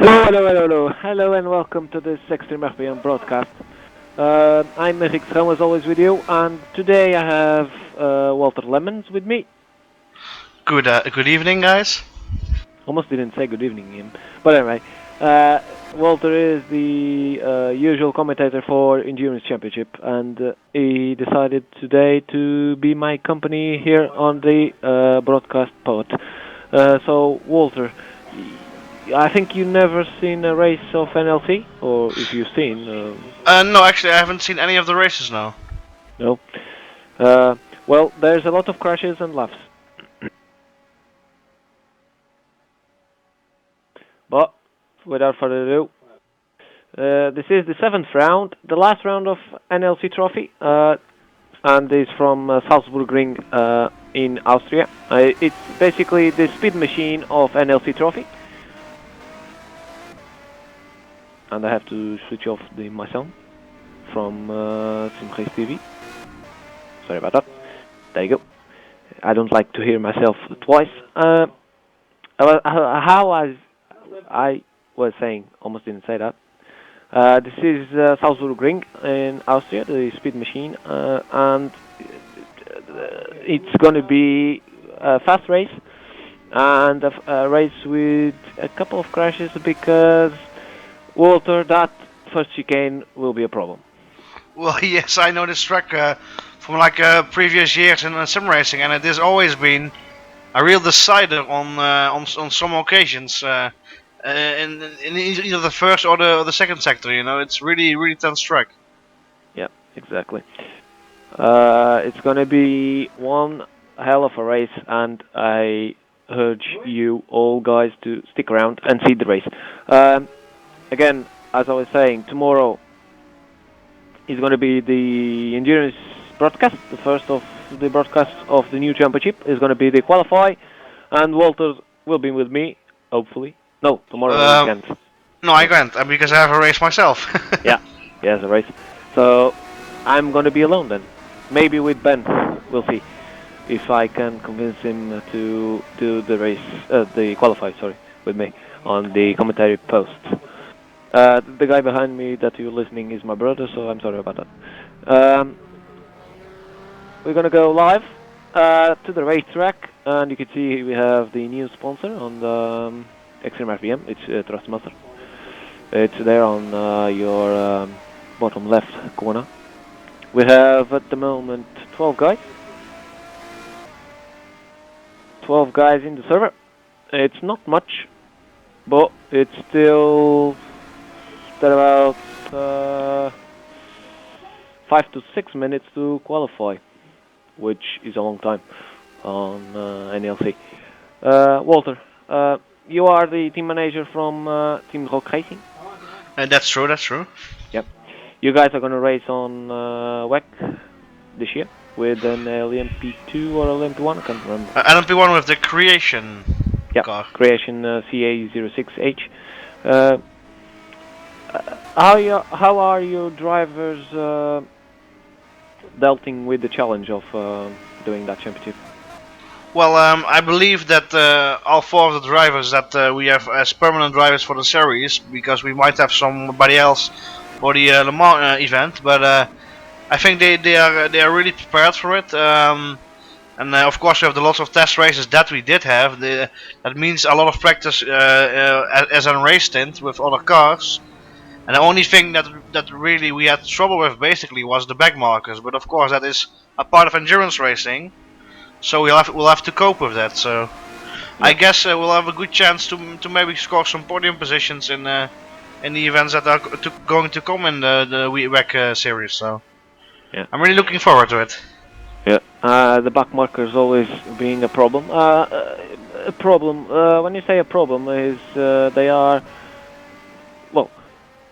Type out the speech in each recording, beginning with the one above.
Hello and welcome to this Extreme FPM broadcast. I'm Henrik Schram as always with you, and today I have Walter Lemons with me. Good evening, guys. Almost didn't say good evening, Ian. But anyway, Walter is the usual commentator for Endurance Championship, and he decided today to be my company here on the broadcast pod. So, Walter, I think you never seen a race of NLC, or if you've seen, No, actually, I haven't seen any of the races now. no. Uh, well, there's a lot of crashes and laughs. But without further ado, this is the seventh round, the last round of NLC Trophy, and is from Salzburgring in Austria. It's basically the speed machine of NLC Trophy. And I have to switch off my sound from Simrace TV. Sorry about that. There you go. I don't like to hear myself twice. How I was saying, almost didn't say that. This is Salzburgring in Austria, the speed machine, and it's going to be a fast race and a race with a couple of crashes because, Walter, that first chicane will be a problem. Well, yes, I know this track from previous years in sim racing, and it has always been a real decider on some occasions in either the first or the second sector. You know, it's really tense track. Yeah, exactly. It's going to be one hell of a race, and I urge you all guys to stick around and see the race. Again, as I was saying, tomorrow is going to be the endurance broadcast. The first of the broadcasts of the new championship is going to be the qualify, and Walter will be with me, hopefully. No, tomorrow weekend. No, I can't because I have a race myself. Yeah, he has a race. So I'm going to be alone then. Maybe with Ben. We'll see if I can convince him to do the race, the qualify, sorry, with me on the commentary post. The guy behind me that you're listening is my brother, so I'm sorry about that. We're gonna go live to the racetrack, and you can see we have the new sponsor on the Extreme RPM. It's Trustmaster. It's there on your bottom left corner. We have at the moment 12 guys. 12 guys in the server. It's not much, but it's still about 5 to 6 minutes to qualify, which is a long time on NLC. Walter, you are the team manager from Team Rock Racing? That's true. Yep. You guys are going to race on WEC this year with an LMP2 or LMP1, I can't remember. LMP1 with the Creation car. Creation CA06H. How are your drivers dealing with the challenge of doing that championship? Well, I believe that all four of the drivers that we have as permanent drivers for the series, because we might have somebody else for the Le Mans event, but I think they are really prepared for it. And of course, we have the lots of test races that we did have. That means a lot of practice as a race stint with other cars. And the only thing that really we had trouble with basically was the back markers. But of course, that is a part of endurance racing, so we'll have to cope with that. So yeah. I guess we'll have a good chance to maybe score some podium positions in the events that are going to come in the WEC series. So yeah, I'm really looking forward to it. Yeah, the back markers always being a problem. A problem. When you say a problem, is they are, well,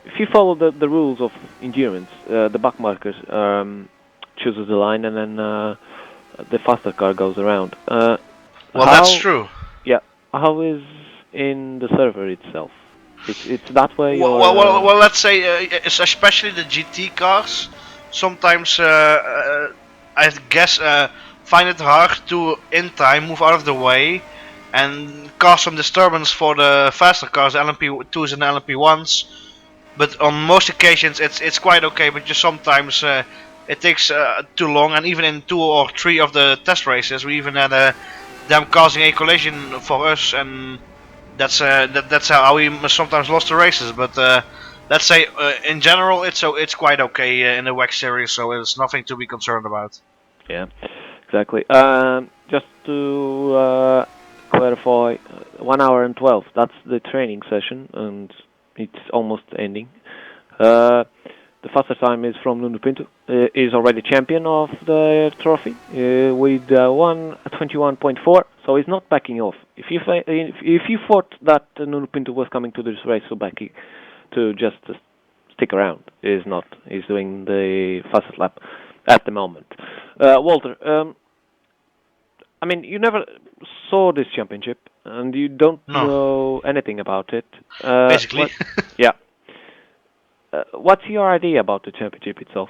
if you follow the rules of endurance, the back markers chooses the line, and then the faster car goes around. Well, that's true. Yeah. How is in the server itself? It's that way. Well, let's say especially the GT cars. Sometimes I guess find it hard to in time move out of the way and cause some disturbance for the faster cars, the LMP2s and the LMP1s. But on most occasions it's quite okay, but just sometimes it takes too long. And even in 2 or 3 of the test races, we even had them causing a collision for us, and that's how we sometimes lost the races. But let's say in general it's quite okay in the WEC series, so it's nothing to be concerned about. Yeah, exactly. Just to clarify, 1 hour and 12. That's the training session, and it's almost ending. The fastest time is from Nuno Pinto. Is already champion of the trophy with 1:21.4. So he's not backing off. If you thought that Nuno Pinto was coming to this race to just stick around, he's not. He's doing the fastest lap at the moment. Walter, I mean, you never saw this championship, and you don't No, know anything about it. basically. Yeah. What's your idea about the championship itself,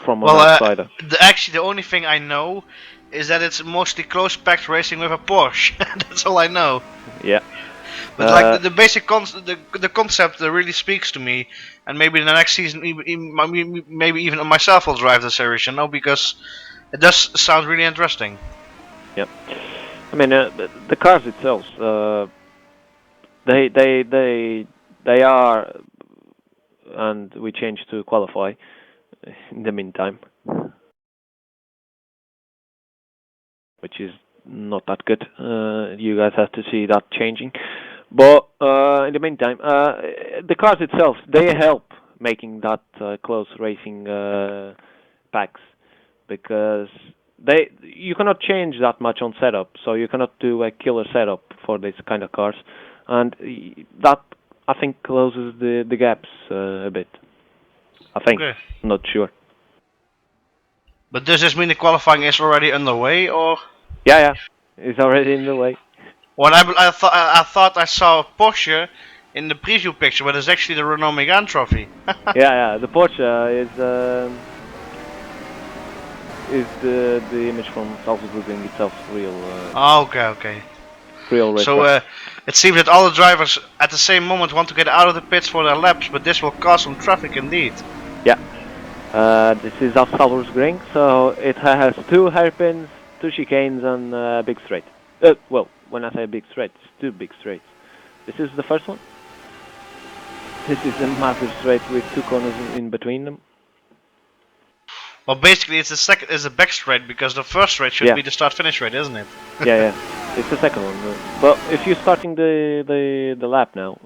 from an Well, outsider? actually, the only thing I know is that it's mostly close-packed racing with a Porsche. That's all I know. Yeah. But like the basic the concept really speaks to me, and maybe in the next season, maybe even myself will drive the series, because it does sound really interesting. Yeah. I mean, the cars itself, they are, and we changed to qualify in the meantime, which is not that good. You guys have to see that changing. But in the meantime, the cars itself, they help making that close racing packs, because you cannot change that much on setup, so you cannot do a killer setup for this kind of cars, and that, I think, closes the gaps a bit. I think, Okay. not sure. But does this mean the qualifying is already underway, or? Yeah, it's already in the way. Well, I thought I saw Porsche in the preview picture, but it's actually the Renault Megane trophy. Yeah, the Porsche is the image from Salzburg itself, real Oh, okay. real race So car. it seems that all the drivers at the same moment want to get out of the pits for their laps, but this will cause some traffic indeed. Yeah. This is off Salzburg, so it has 2 hairpins, 2 chicanes, and a big straight. Well, when I say big straight, it's 2 big straights. This is the first one. This is a massive straight with 2 corners in between them. Well, basically, it's a back straight, because the first straight should be the start-finish straight, isn't it? Yeah. It's the second one. But if you're starting the lap now,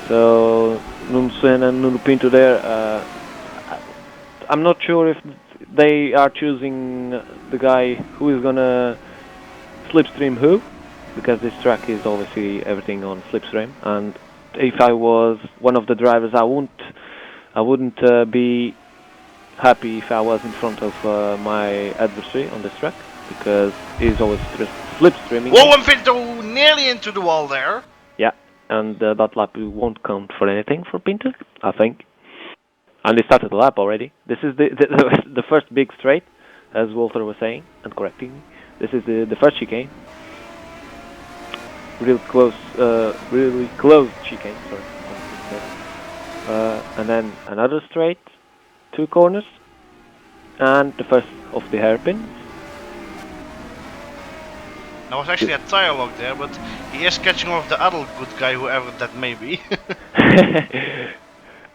so Nuno and Nuno Pinto there. I'm not sure if they are choosing the guy who is gonna slipstream who, because this track is obviously everything on slipstream. And if I was one of the drivers, I wouldn't be happy if I was in front of my adversary on this track, because he's always slipstreaming. Whoa, and Pinto nearly into the wall there. Yeah, and that lap won't count for anything for Pinto, I think. And they started the lap already. This is the first big straight, as Walter was saying and correcting me. This is the first chicane. Really close chicane. Sorry. And then another straight, 2 corners, and the first of the hairpins. There was actually a tire lock there, but he is catching off the other good guy, whoever that may be.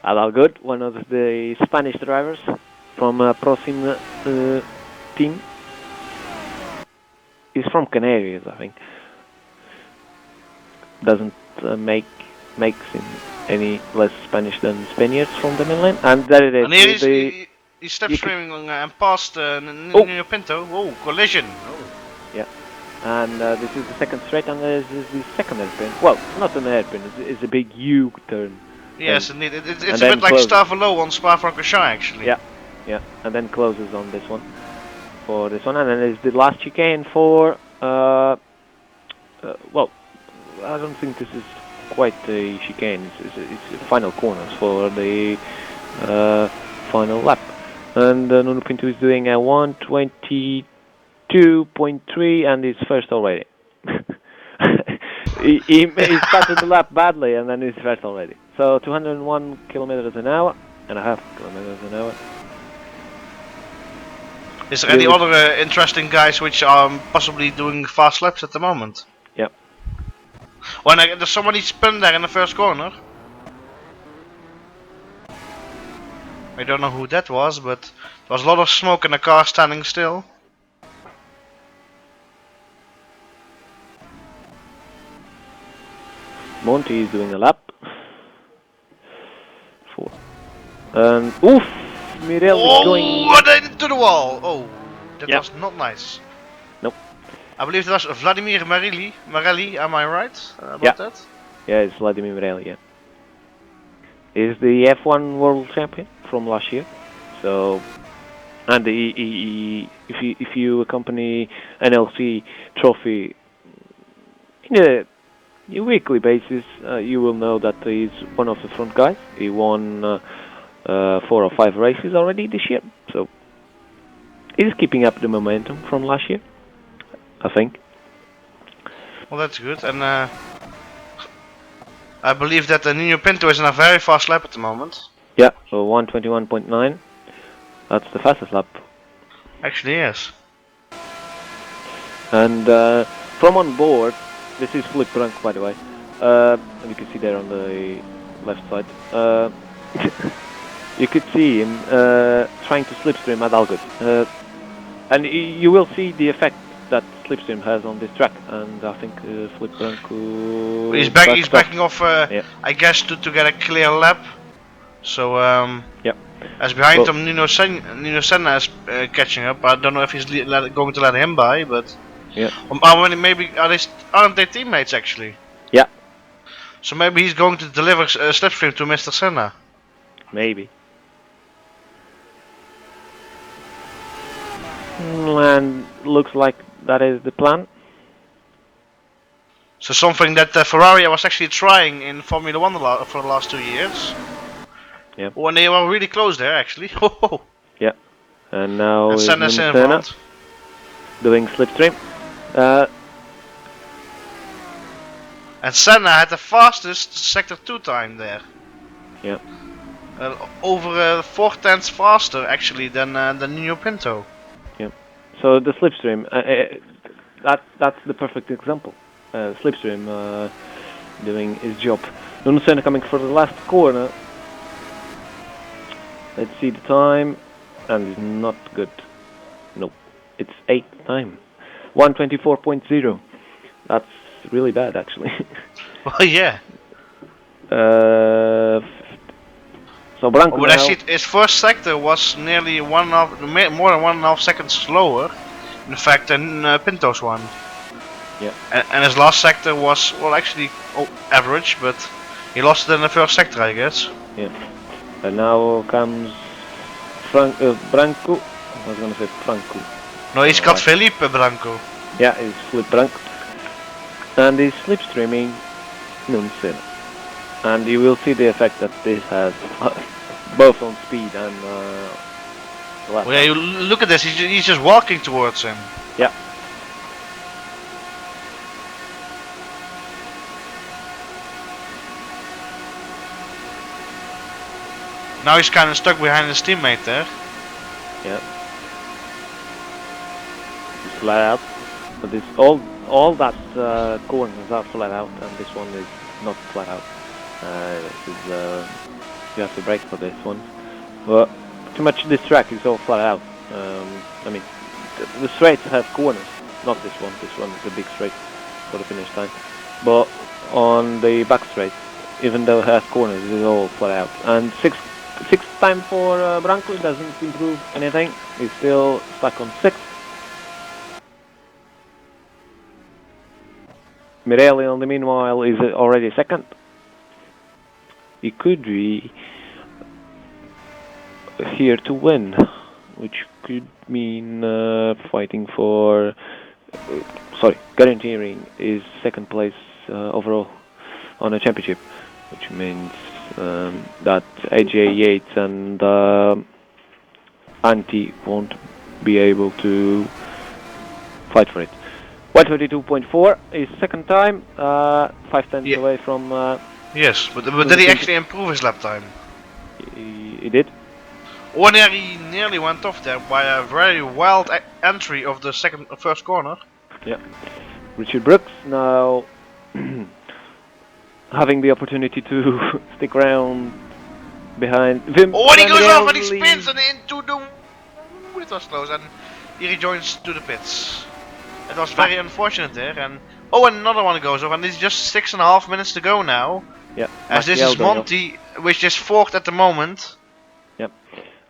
Adal Good, one of the Spanish drivers from Prosim team. He's from Canarias, I think. Doesn't makes him any less Spanish than Spaniards from the mainland. And there it is. And here he's step streaming and past Nuno Pinto. Whoa, collision. Oh. Yeah. And this is the second straight, and this is the second hairpin. Well, not an hairpin, it's a big U-turn. Yes, indeed. It's a bit like Stavalo on Spa-Francorchamps, actually. Yeah, and then closes on this one. For this one, and then there's the last chicane for... well, I don't think this is quite a chicane. It's the final corners for the final lap. And Nuno Pinto is doing a 1:22 2.3 and he's first already. he started the lap badly and then he's first already. So 201 kilometers an hour and a half kilometers an hour. Is there any other interesting guys which are possibly doing fast laps at the moment? Yep. When there's somebody spun there in the first corner. I don't know who that was, but there was a lot of smoke and the car standing still. Monty is doing a lap. 4. And oof! Mirel is going. Oh, into the wall! Oh, that Yep. was not nice. Nope. I believe that was Vladimir Marelli, am I right about Yeah. that? Yeah, it's Vladimir Mirel, yeah. He's the F1 world champion from last year. So, and if you accompany NLC trophy in a weekly basis, you will know that he's one of the front guys. He won 4 or 5 races already this year. So, he's keeping up the momentum from last year, I think. Well, that's good. And I believe that the Nuno Pinto is in a very fast lap at the moment. Yeah, so 121.9. That's the fastest lap. Actually, yes. And from on board, this is Philip Brunk, by the way. And you can see there on the left side. You could see him trying to slipstream at Algood. And you will see the effect that slipstream has on this track. And I think Philip Brunk... He's backing off, yeah. I guess, to get a clear lap. So, Yep. as behind him, Nuno Senna is catching up. I don't know if he's going to let him by, but yeah. Maybe aren't they teammates actually? Yeah. So maybe he's going to deliver slipstream to Mr. Senna. Maybe. And looks like that is the plan. So something that Ferrari was actually trying in Formula 1 for the last 2 years. Yeah. When they were really close there, actually. Yeah. And now is Senna's in Senna front. doing slipstream. And Senna had the fastest sector 2 time there. Yeah. Over 4/10 faster actually than Nuno Pinto. Yeah. So the slipstream, that's the perfect example. Slipstream doing his job. Nuno Senna coming for the last corner. Let's see the time, and it's not good. Nope, it's 8th time, 1:24.0. That's really bad, actually. Well, yeah. So Branco But I see his first sector was nearly more than 1.5 seconds slower, in fact, than Pinto's one. Yeah. And his last sector was, well, actually average, but he lost it in the first sector, I guess. Yeah. And now comes Branco. I was gonna say Franco. No, he's got Felipe Branco. Yeah, it's Philip Branco. And he's slipstreaming Nuno Senna. And you will see the effect that this has, both on speed and lap. Well, yeah, you look at this, he's just walking towards him. Yeah. Now he's kind of stuck behind his teammate there. Yeah. It's flat out. But this all that corners are flat out, and this one is not flat out. This is you have to brake for this one. But pretty much this track is all flat out. I mean, the straights have corners, not this one. This one is a big straight for the finish time. But on the back straight, even though it has corners, it's all flat out. And sixth time for Branco doesn't improve anything. He's still stuck on 6th. Mirelli, on the meanwhile, is already 2nd. He could be here to win, which could mean fighting for, guaranteeing his 2nd place overall on a championship, which means that AJ Yates and Antti won't be able to fight for it. 122.4 is second time, 5 tenths Yeah. away from. Yes, but did he actually improve his lap time? He did. Or he nearly went off there by a very wild entry of the first corner. Yeah. Richard Brooks now having the opportunity to stick around behind Wim. Oh, and he goes off and he Vanderlei. spins and into the. It was close, and he rejoins to the pits. It was very unfortunate there, and and another one goes off, and it's just 6.5 minutes to go now. Yeah. As this Maciel is going Monty, which is fourth at the moment. Yep.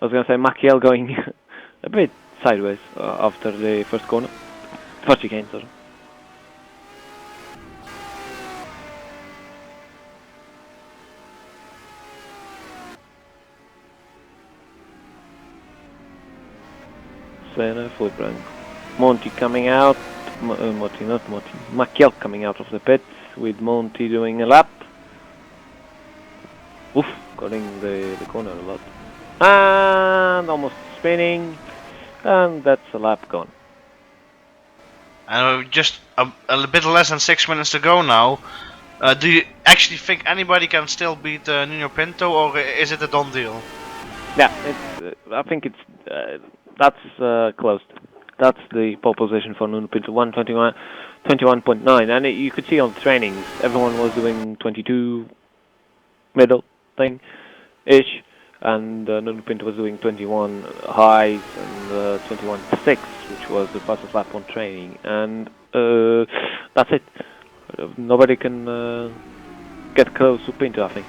I was gonna say Maciel going a bit sideways after the first corner. First chicane, sorry. Senna, fully blank. Monty coming out. Monty, not Monty. Maciel coming out of the pits with Monty doing a lap. Oof, cutting the corner a lot. And almost spinning. And that's a lap gone. And just a bit less than 6 minutes to go now. Do you actually think anybody can still beat Nuno Pinto, or is it a done deal? Yeah, it's. I think it's. That's closed. That's the pole position for Nuno Pinto. 21.9, and you could see on the trainings everyone was doing 22 middle thing ish, and Nuno Pinto was doing 21 highs and 21.6, which was the fastest lap on training, and that's it. Nobody can get close to Pinto, I think,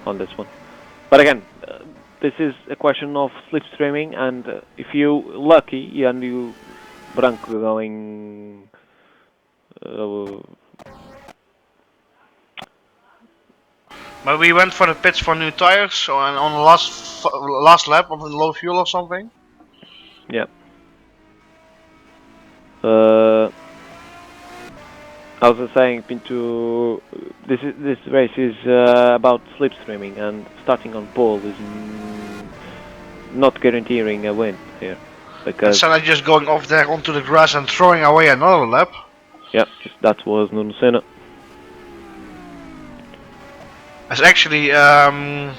on this one. But again, this is a question of slipstreaming, and if you're lucky and you Branco going But we went for the pits for new tires on the last lap on the low fuel or something. yeah. I was just saying, Pinto, this race is about slipstreaming, and starting on pole is not guaranteeing a win here, because Senna just going off there onto the grass and throwing away another lap. yeah, that was Nuno Senna. It's actually That's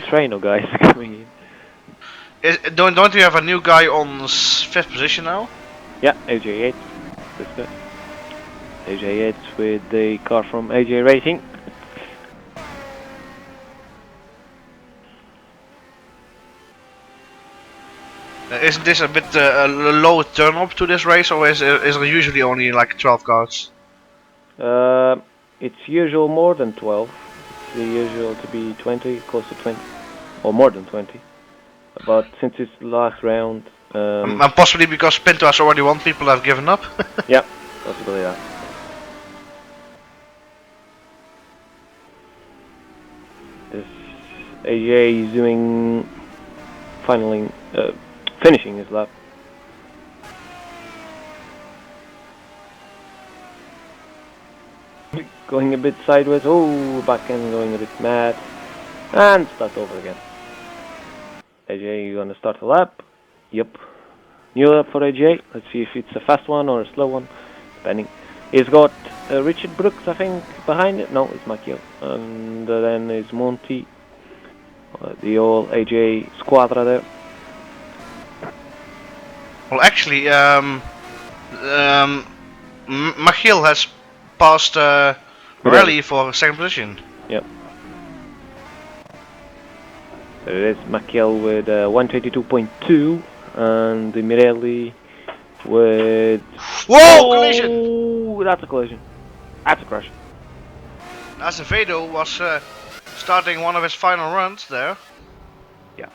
Traino guys coming in. don't we have a new guy on fifth position now? Yeah, AJ Yates. This guy. AJ Yates with the car from AJ Racing. Isn't this a bit a low turn up to this race, or is there usually only like 12 cars? It's usual more than 12. It's the usual to be 20, close to 20, or more than 20. But since it's the last round, And possibly because Pinto has already won, people have given up. yeah, possibly that. This AJ is doing finishing his lap. Going a bit sideways. Oh, back end going a bit mad, and start over again. AJ, you gonna start a lap? Yep. New lap for AJ. Let's see if it's a fast one or a slow one, depending. He's got Richard Brooks, I think, behind it. No, it's Maciel. And then is Monty. The old AJ squadra there. Well, actually, Machiel has passed Rally for second position. Yep. There it is, Maciel with 122.2, and the Mirelli with... Whoa! Collision! Oh, that's a collision. That's a crash. Azevedo was starting one of his final runs there. Yeah.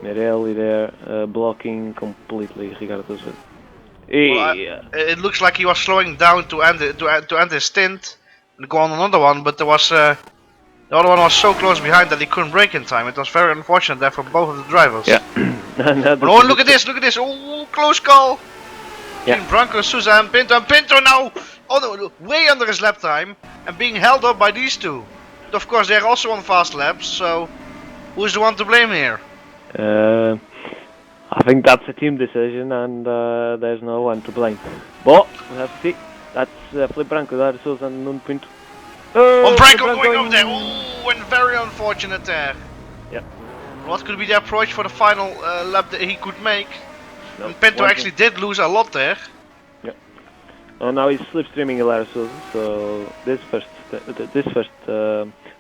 Mirelli there, blocking completely Ricardo Azevedo. Well, it looks like he was slowing down to end his stint and go on another one, but there was the other one was so close behind that he couldn't brake in time. It was very unfortunate there for both of the drivers. Yeah. But oh, look at this! Look at this! Oh, close call! Yeah. Between Branco, Sousa, and Pinto now! Oh no, way under his lap time and being held up by these two. But of course, they're also on fast laps, so who's the one to blame here? I think that's a team decision, and there's no one to blame. But we have to see. That's Felipe Branco, Lara Souza, and Nuno Pinto. Oh, Branco going over there! Oh, and very unfortunate there. Yeah. What could be the approach for the final lap that he could make? No, And Pinto actually did lose a lot there. Yeah. And now he's slipstreaming Lara Souza, so this first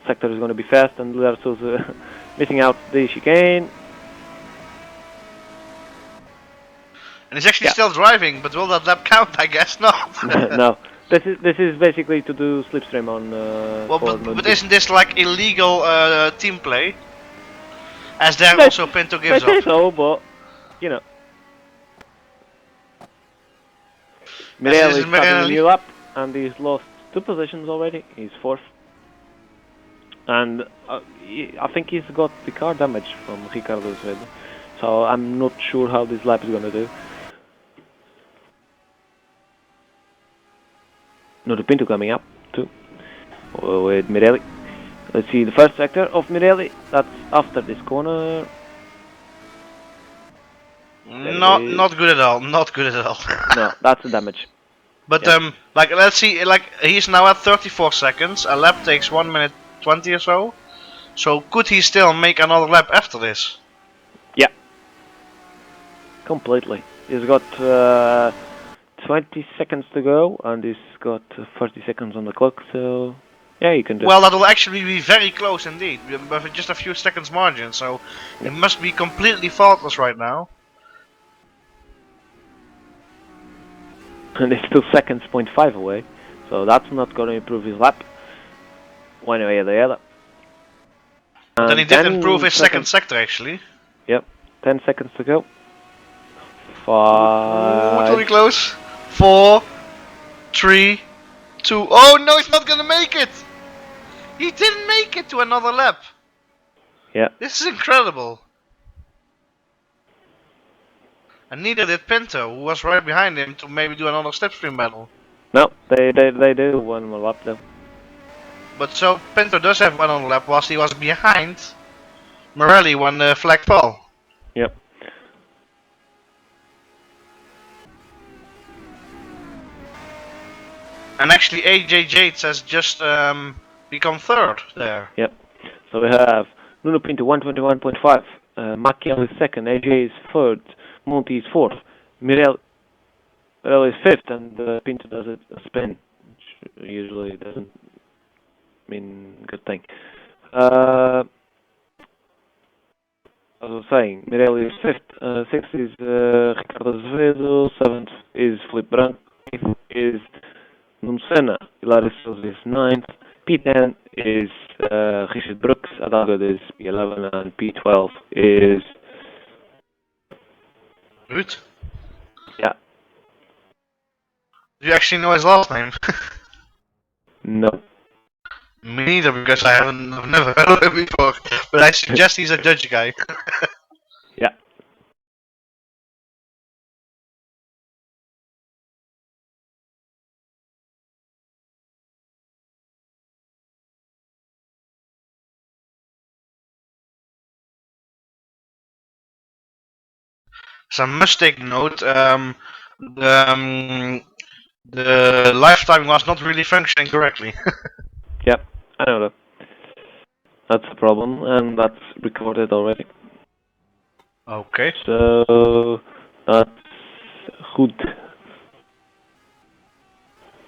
sector is going to be fast, and Lara Souza missing out the chicane. And he's actually still driving, but will that lap count? I guess not. No, this is basically to do slipstream on. Well, but isn't this like illegal team play? As there also Pinto gives up. I say so, but you know. Mirelli is starting a new lap, and he's lost 2 positions already. He's 4th, and I think he's got the car damage from Ricardo's head. So I'm not sure how this lap is gonna do. Nuno Pinto coming up too with Mirelli. Let's see the first sector of Mirelli. That's after this corner. Not good at all. Not good at all. No, that's the damage. But like let's see, like he's now at 34 seconds. A lap takes 1 minute 20 or so. So could he still make another lap after this? Yeah. Completely. He's got 20 seconds to go, and he's got 30 seconds on the clock. So yeah, you can do. Well, that will actually be very close indeed, with just a few seconds margin. So it must be completely faultless right now. And it's 2 seconds, 0.5 away, so that's not going to improve his lap one way or the other. And then he did improve his second sector actually. Yep, 10 seconds to go. 5. Really close. 4, 3, 2. Oh no, he's not gonna make it! He didn't make it to another lap. Yeah. This is incredible. And neither did Pinto, who was right behind him to maybe do another slipstream battle. No, they do one more lap though. But so Pinto does have one on the lap whilst he was behind Morelli when the flag fell. Yep. And actually AJ Yates has just become 3rd there. Yep. So we have Nuno Pinto 121.5, Maciel is 2nd, AJ is 3rd, Monti is 4th, Mirelli is 5th, and Pinto does a spin, which usually doesn't mean good thing. As I was saying, Mirelli is 5th, 6th is Ricardo Azevedo, 7th is Felipe Branco, 8th is Nuno Senna, Lara Souza is 9th, P10 is Richard Brooks, Adalgard is P11, and P12 is... Ruud? Yeah. Do you actually know his last name? No. Me neither, because I've never heard of him before. But I suggest he's a Dutch guy. Yeah. So I must take note, the lifetime was not really functioning correctly. Yep, I know that. That's the problem, and that's recorded already. Okay. So that's good.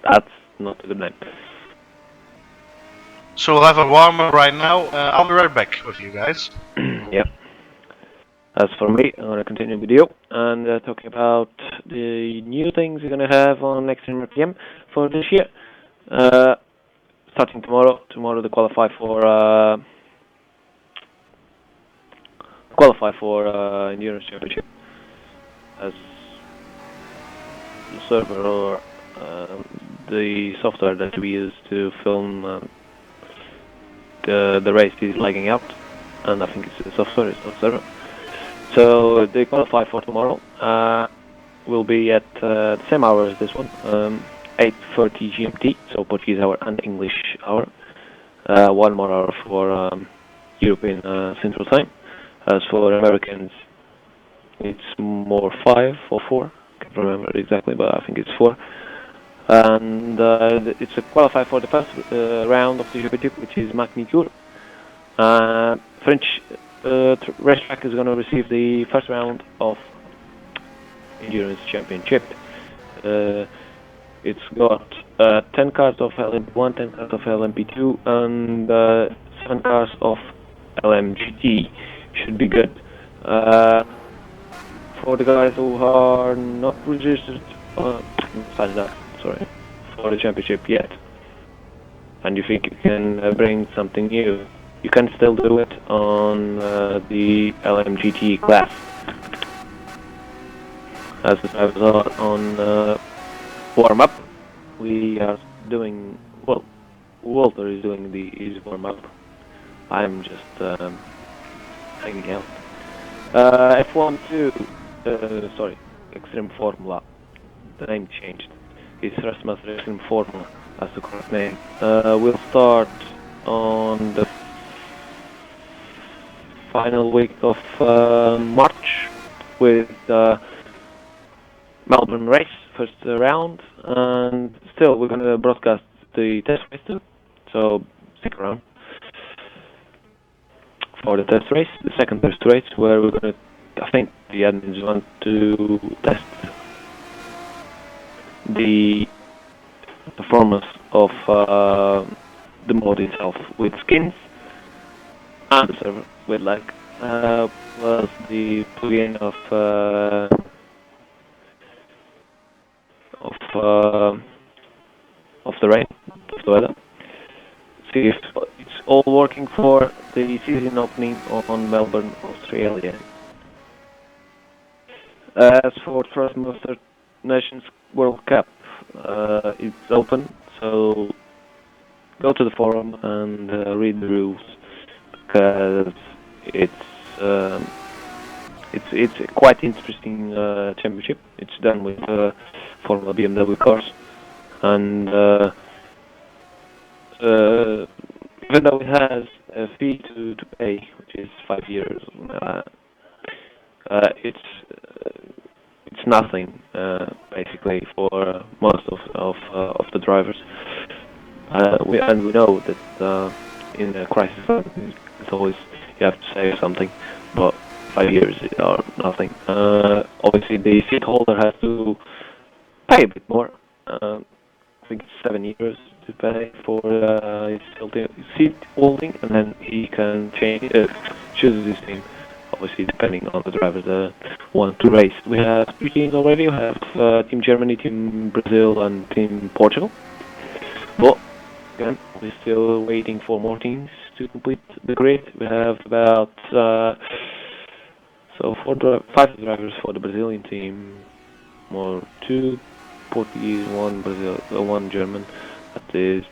That's not a good name. So we'll have a warm-up right now. I'll be right back with you guys. Yep. As for me, I'm going to continue the video and talking about the new things we're going to have on Extreme RPM for this year. Starting tomorrow to qualify for Endurance Championship as the server or the software that we use to film the race is lagging out, and I think it's the software, it's not the server. So they qualify for tomorrow. Will be at the same hour as this one, 8:30 GMT, so Portuguese hour and English hour. 1 more hour for European Central Time. As for Americans, It's more 5 or 4. Can't remember exactly, but I think it's 4. And it's a qualify for the first round of the championship, which is Magnitude. French racetrack is going to receive the first round of endurance championship. It's got 10 cars of LMP1, 10 cars of LMP2, and 7 cars of LMGT. Should be good. For the guys who are not registered, signed up, sorry, for the championship yet, and you think you can bring something new, you can still do it on the LMGT class. As I was on warm up, we are doing, well, Walter is doing his warm up. I'm just hanging out. F1 2, sorry, Extreme Formula. The name changed. It's Thrustmaster Extreme Formula. That's the correct name. We'll start on the final week of March with Melbourne race, first round, and still we're going to broadcast the test race too, so stick around for the test race, the second test race, where we're going to, I think the admins want to test the performance of the mod itself with skins and the server with lag, plus the plugin of the rain, of the weather. See if it's all working for the season opening on Melbourne, Australia. As for Thrustmaster Nations World Cup, it's open, so go to the forum and read the rules, because it's a quite interesting championship. It's done with Formula BMW cars, and even though it has a fee to pay, which is 5 years, it's nothing basically for most of the drivers. We know that in a crisis fund, it's always you have to save something, but 5 years are nothing. Obviously, the seat holder has to pay a bit more. I think it's 7 years to pay for his seat holding, and then he can choose his team. Obviously, depending on the drivers that want to race. We have 3 teams already. We have Team Germany, Team Brazil, and Team Portugal. But again, we're still waiting for more teams to complete the grid. We have about 5 drivers for the Brazilian team, more 2 Portuguese, 1 Brazil, 1 German. That is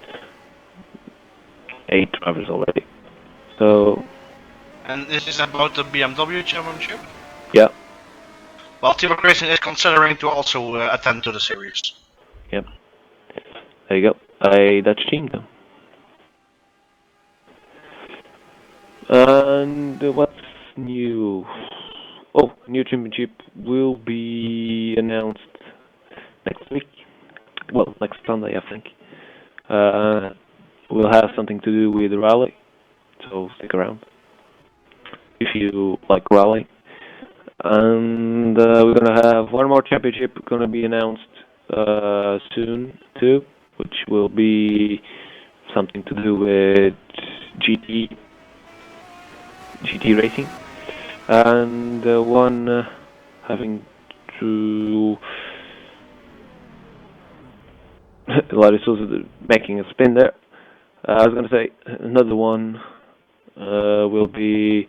8 drivers already. So. And this is about the BMW Championship? Yeah. Well, Team Racing is considering to also attend to the series. Yep. There you go. A Dutch team though. And what's new? Oh, new championship will be announced next week. Well, next Sunday, I think. We'll have something to do with the rally, so stick around if you like rally. And we're gonna have one more championship gonna be announced soon too, which will be something to do with GT racing, and one having to Larissa making a spin there. I was gonna say another one will be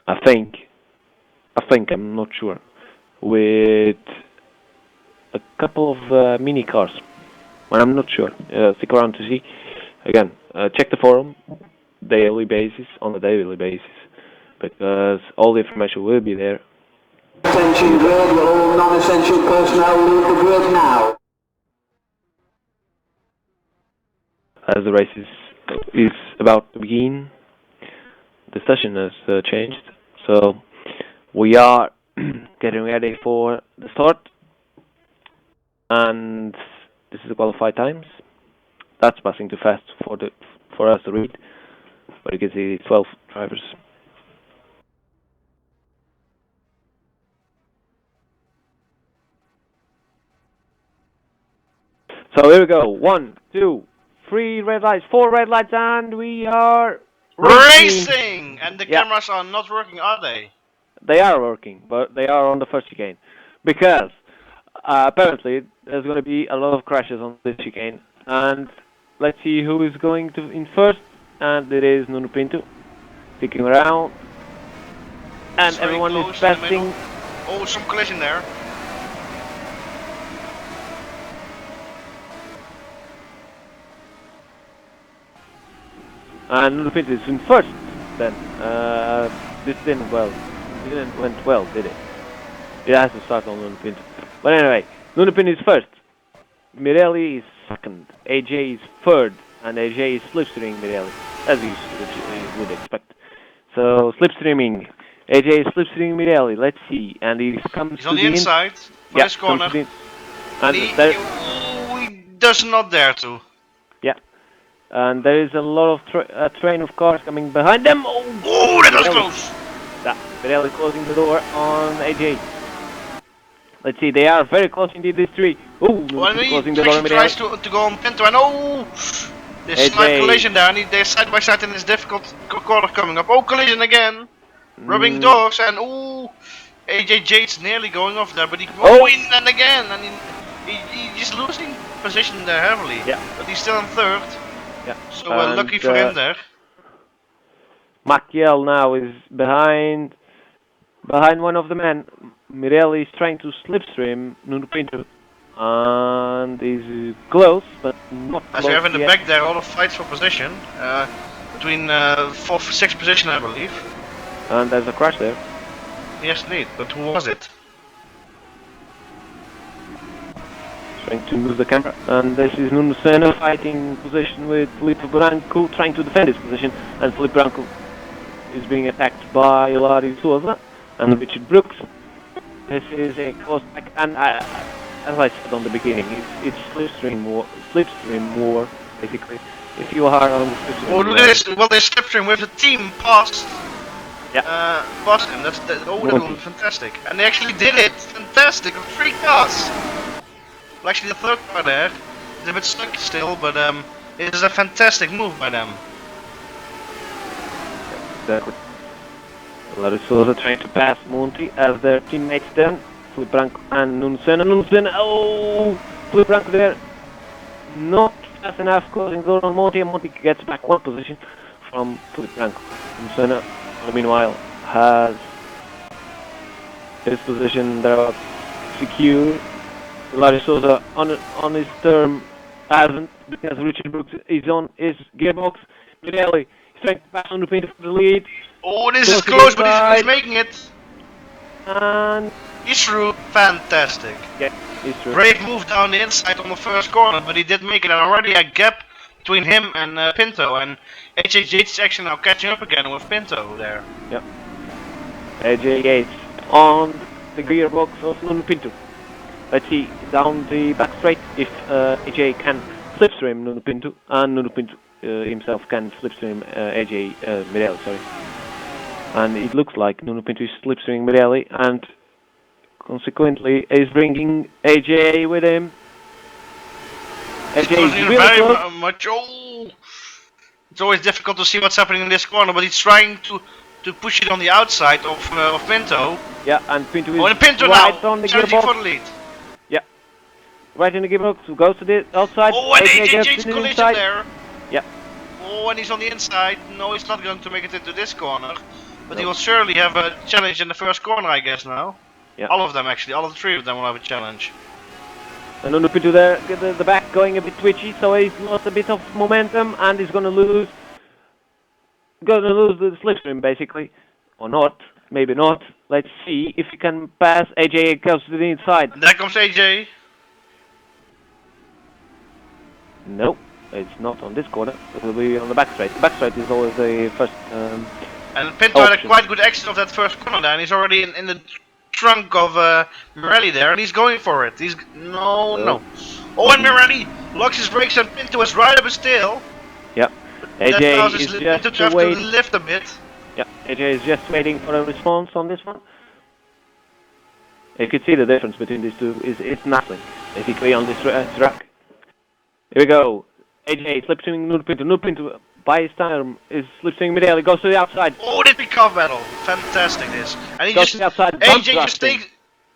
I think I'm not sure, with a couple of mini cars. Well, I'm not sure. Stick around to see. Again, check the forum on a daily basis, because all the information will be there. Attention grid, all non-essential personnel leave the grid now. As the race is about to begin, the session has changed, so We are getting ready for the start, and this is the qualified times. That's passing too fast for us to read, but you can see 12 drivers. So here we go. 1, 2, 3 red lights, 4 red lights, and we are Racing! And the Yeah. cameras are not working, are they? They are working, but they are on the first chicane because apparently there's going to be a lot of crashes on this chicane. And let's see who is going to in first, and it is Nuno Pinto sticking around, and It's very everyone is close in the passing. middle. Oh, some collision there. And Nuno Pinto is in first. Then this didn't went well, did it? It has to start on Nuno Pinto. But anyway, Nuno Pinto is first. Mirelli is second. AJ is third, and AJ is slipstreaming Mirelli, as you would expect. So slipstreaming. AJ is slipstreaming Mirelli. Let's see, and he comes He's to on the inside for this comes corner. to the, And he does not dare to. yeah, and there is a lot of a train of cars coming behind them. Oh, that was close. Yeah, Mirelli closing the door on AJ. Let's see, they are very close indeed, these three. Oh, Well, closing he the door on tries Mirelli. to go on Pinto, and oh, there's AJ. slight collision there, and they're side by side in this difficult corner coming up. Oh, collision again, rubbing doors, and oh, AJ Jade's nearly going off there, but he in and again, and he's just losing position there heavily. Yeah. But he's still in third. Yeah. So lucky for him there. Maciel now is behind one of the men. Mirelli is trying to slipstream Nuno Pinto, and is close, but not close. As we have in the yet. back there a lot of fights for position, between 4th, 6th position I believe. And there's a crash there. Yes indeed, but who was it? Trying to move the camera, and this is Nuno Senna fighting position with Felipe Branco, trying to defend his position, and Felipe Branco is being attacked by Hilario Souza and Richard Brooks. This is a close back, and as I said on the beginning, it's slipstream war, basically. If you are on the slipstream, Oh, look at this! Well, they're slipstream with the team past. Yeah. Past him. That would be fantastic. And they actually did it. Fantastic. 3 cars. Well, actually, the third car there is a bit stuck still, but it is a fantastic move by them. Exactly. Hilario Souza trying to pass Monti as their teammates then. Felipe Branco and Nuno Senna. Oh! Felipe Branco there. Not fast enough, closing the door on Monti, and Monti gets back one position from Felipe Branco. Nuno Senna, meanwhile, has his position there secure. Hilario Souza on his term hasn't, because Richard Brooks is on his gearbox. Mirelli is trying to pass on the paint for the lead. Oh, this is close, but he's making it. And he's through. Fantastic. Yeah, he's through. Brave move down the inside on the first corner, but he did make it. And already a gap between him and Pinto, and AJ Yates is actually now catching up again with Pinto there. Yep. AJ Yates on the gearbox of Nuno Pinto. Let's see down the back straight if AJ can slipstream Nuno Pinto, and Nuno Pinto himself can slipstream AJ Mirelli, sorry. And it looks like Nuno Pinto is slipstreaming Mirelli, and consequently is bringing AJ with him. AJ is really very close. much. Oh, it's always difficult to see what's happening in this corner, but he's trying to push it on the outside of Pinto. Yeah, and Pinto is and Pinto right now on the challenging gearbox. for the lead. Yeah, right in the gearbox. Who goes to the outside? Oh, and AJ gets Yates in the collision inside. there. Yeah. Oh, and he's on the inside. No, he's not going to make it into this corner. But he will surely have a challenge in the first corner, I guess, now. Yeah. All of them, actually. All of the 3 of them will have a challenge. And Nuno Pinto there, the back going a bit twitchy, so he's lost a bit of momentum, and he's gonna lose the slipstream, basically. Or not. Maybe not. Let's see if he can pass. AJ goes to the inside. And there comes AJ. No, it's not on this corner. It will be on the back straight. The back straight is always the first And Pinto had a Option. quite good exit of that first corner there, and he's already in the trunk of Morelli there, and he's going for it. He's no. Oh, and Morelli locks his brakes, and Pinto is right up his tail. Yep. That AJ causes is Pinto just to have to waiting. lift a bit. Yeah, AJ is just waiting for a response on this one. You could see the difference between these two. It's nothing, basically, on this track. Here we go. AJ slipstreaming Nuno Pinto by his time is slipstreaming Morelli. Goes to the outside. Oh, this big cover battle. Fantastic this. And he Goes just to the outside.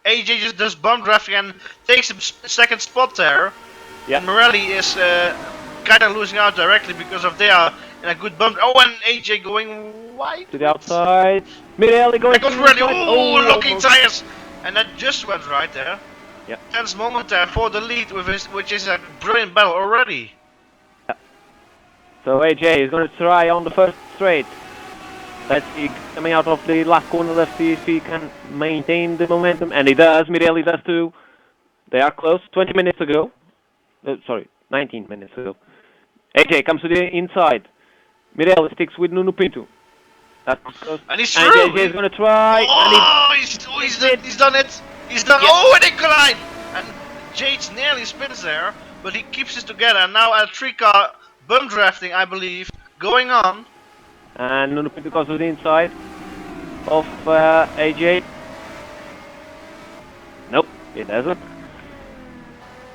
AJ just does bump drafting and takes the second spot there. Yeah. And Morelli is kind of losing out directly because of they are in a good bump. Oh, and AJ going wide To the outside. Morelli going There goes to Morelli. the outside. Oh, locking almost. tires. And that just went right there. Yeah. Tense moment there for the lead, which is a brilliant battle already. So AJ is going to try on the first straight. Let's see, coming out of the last corner, let's see if he can maintain the momentum. And he does, Morelli does too. They are close, 20 minutes ago. Sorry, 19 minutes ago. AJ comes to the inside. Morelli sticks with Nuno Pinto. That's close. And he's And through! AJ is going to try. Oh, he's done it! He's done. Yeah. Oh, and they collide! And Jades nearly spins there, but he keeps it together. And now a 3-car bump drafting, I believe, going on. And Nuno Pinto goes to the inside of AJ. Nope, it doesn't.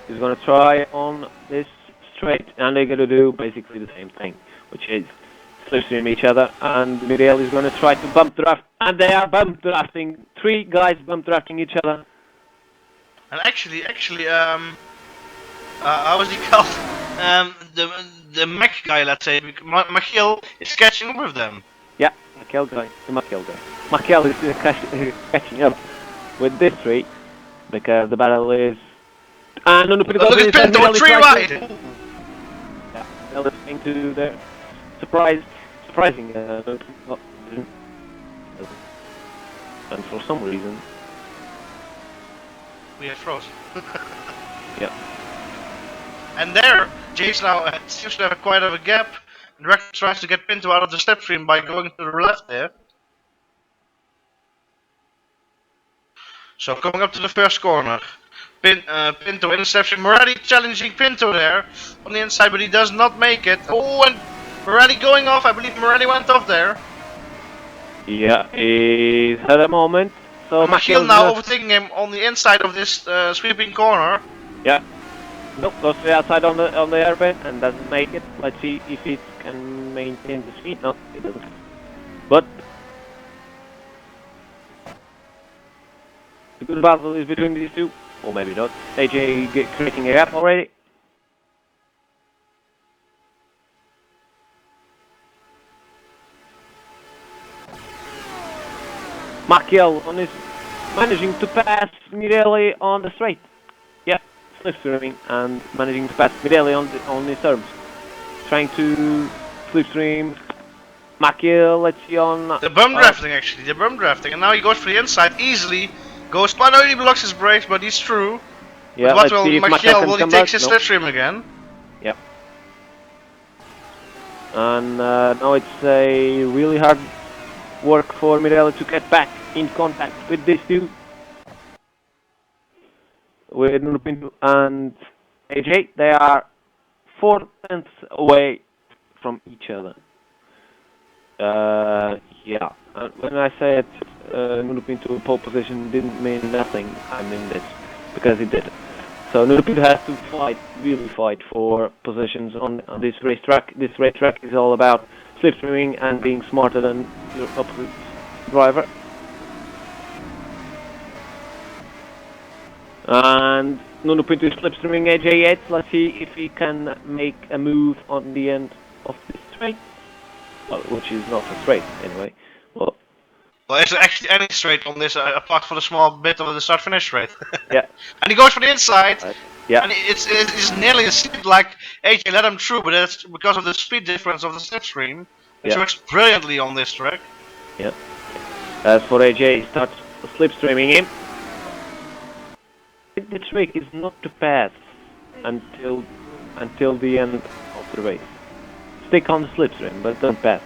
He's going to try on this straight, and they're going to do basically the same thing, which is slipstream each other, and Miguel is going to try to bump draft, and they are bump drafting. 3 guys bump drafting each other. And actually, how was he called? The Mac guy, let's say, Michiel is catching up with them. Yeah, Michiel guy, the Michiel guy. Michiel is catching up with this 3 because the battle is. And Nuno Pinto Look at Pinto, 3 wide. Yeah, they're listening to the surprising. And for some reason. We are frozen. Yeah. And there, Jace now seems to have quite a gap. And Rex tries to get Pinto out of the slipstream by going to the left there. So coming up to the first corner. Pinto in the slipstream. Morelli challenging Pinto there on the inside, but he does not make it. Oh, and Morelli going off. I believe Morelli went off there. Yeah, he's had a moment. So Michiel now overtaking him on the inside of this sweeping corner. Yeah. Nope, goes to the outside on the airbag and doesn't make it. Let's see if it can maintain the speed. No, it doesn't. But the good battle is between these two, or maybe not. AJ creating a gap already. Michiel on his managing to pass Morelli on the straight. Yeah, slipstreaming and managing to pass Morelli on his terms. Trying to slipstream Michiel, let's see on The bump drafting actually, the bump drafting, and now he goes for the inside easily. Goes, I know he blocks his brakes, but he's through. Yeah, but what let's see if Michiel will he come takes back? his slipstream again? Yep. And now it's a really hard work for Morelli to get back in contact with these two. With Nuno Pinto and AJ, they are 4 tenths away from each other. Yeah, when I said Nuno Pinto pole position didn't mean nothing, I mean this, because it did. So Nuno Pinto has to fight, really fight for positions on this racetrack. This racetrack is all about slipstreaming and being smarter than your opposite driver. And Nuno Pinto is slipstreaming AJ Yates. Let's see if he can make a move on the end of this straight. Well, which is not a straight anyway. Well, It's actually any straight on this, apart from the small bit of the start-finish straight. yeah. And he goes for the inside. Yeah. And it's nearly a slip like AJ let him through, but that's because of the speed difference of the slipstream. It works brilliantly on this track. Yeah. As for AJ, he starts slipstreaming him. The trick is not to pass until the end of the race. Stick on the slipstream, but don't pass.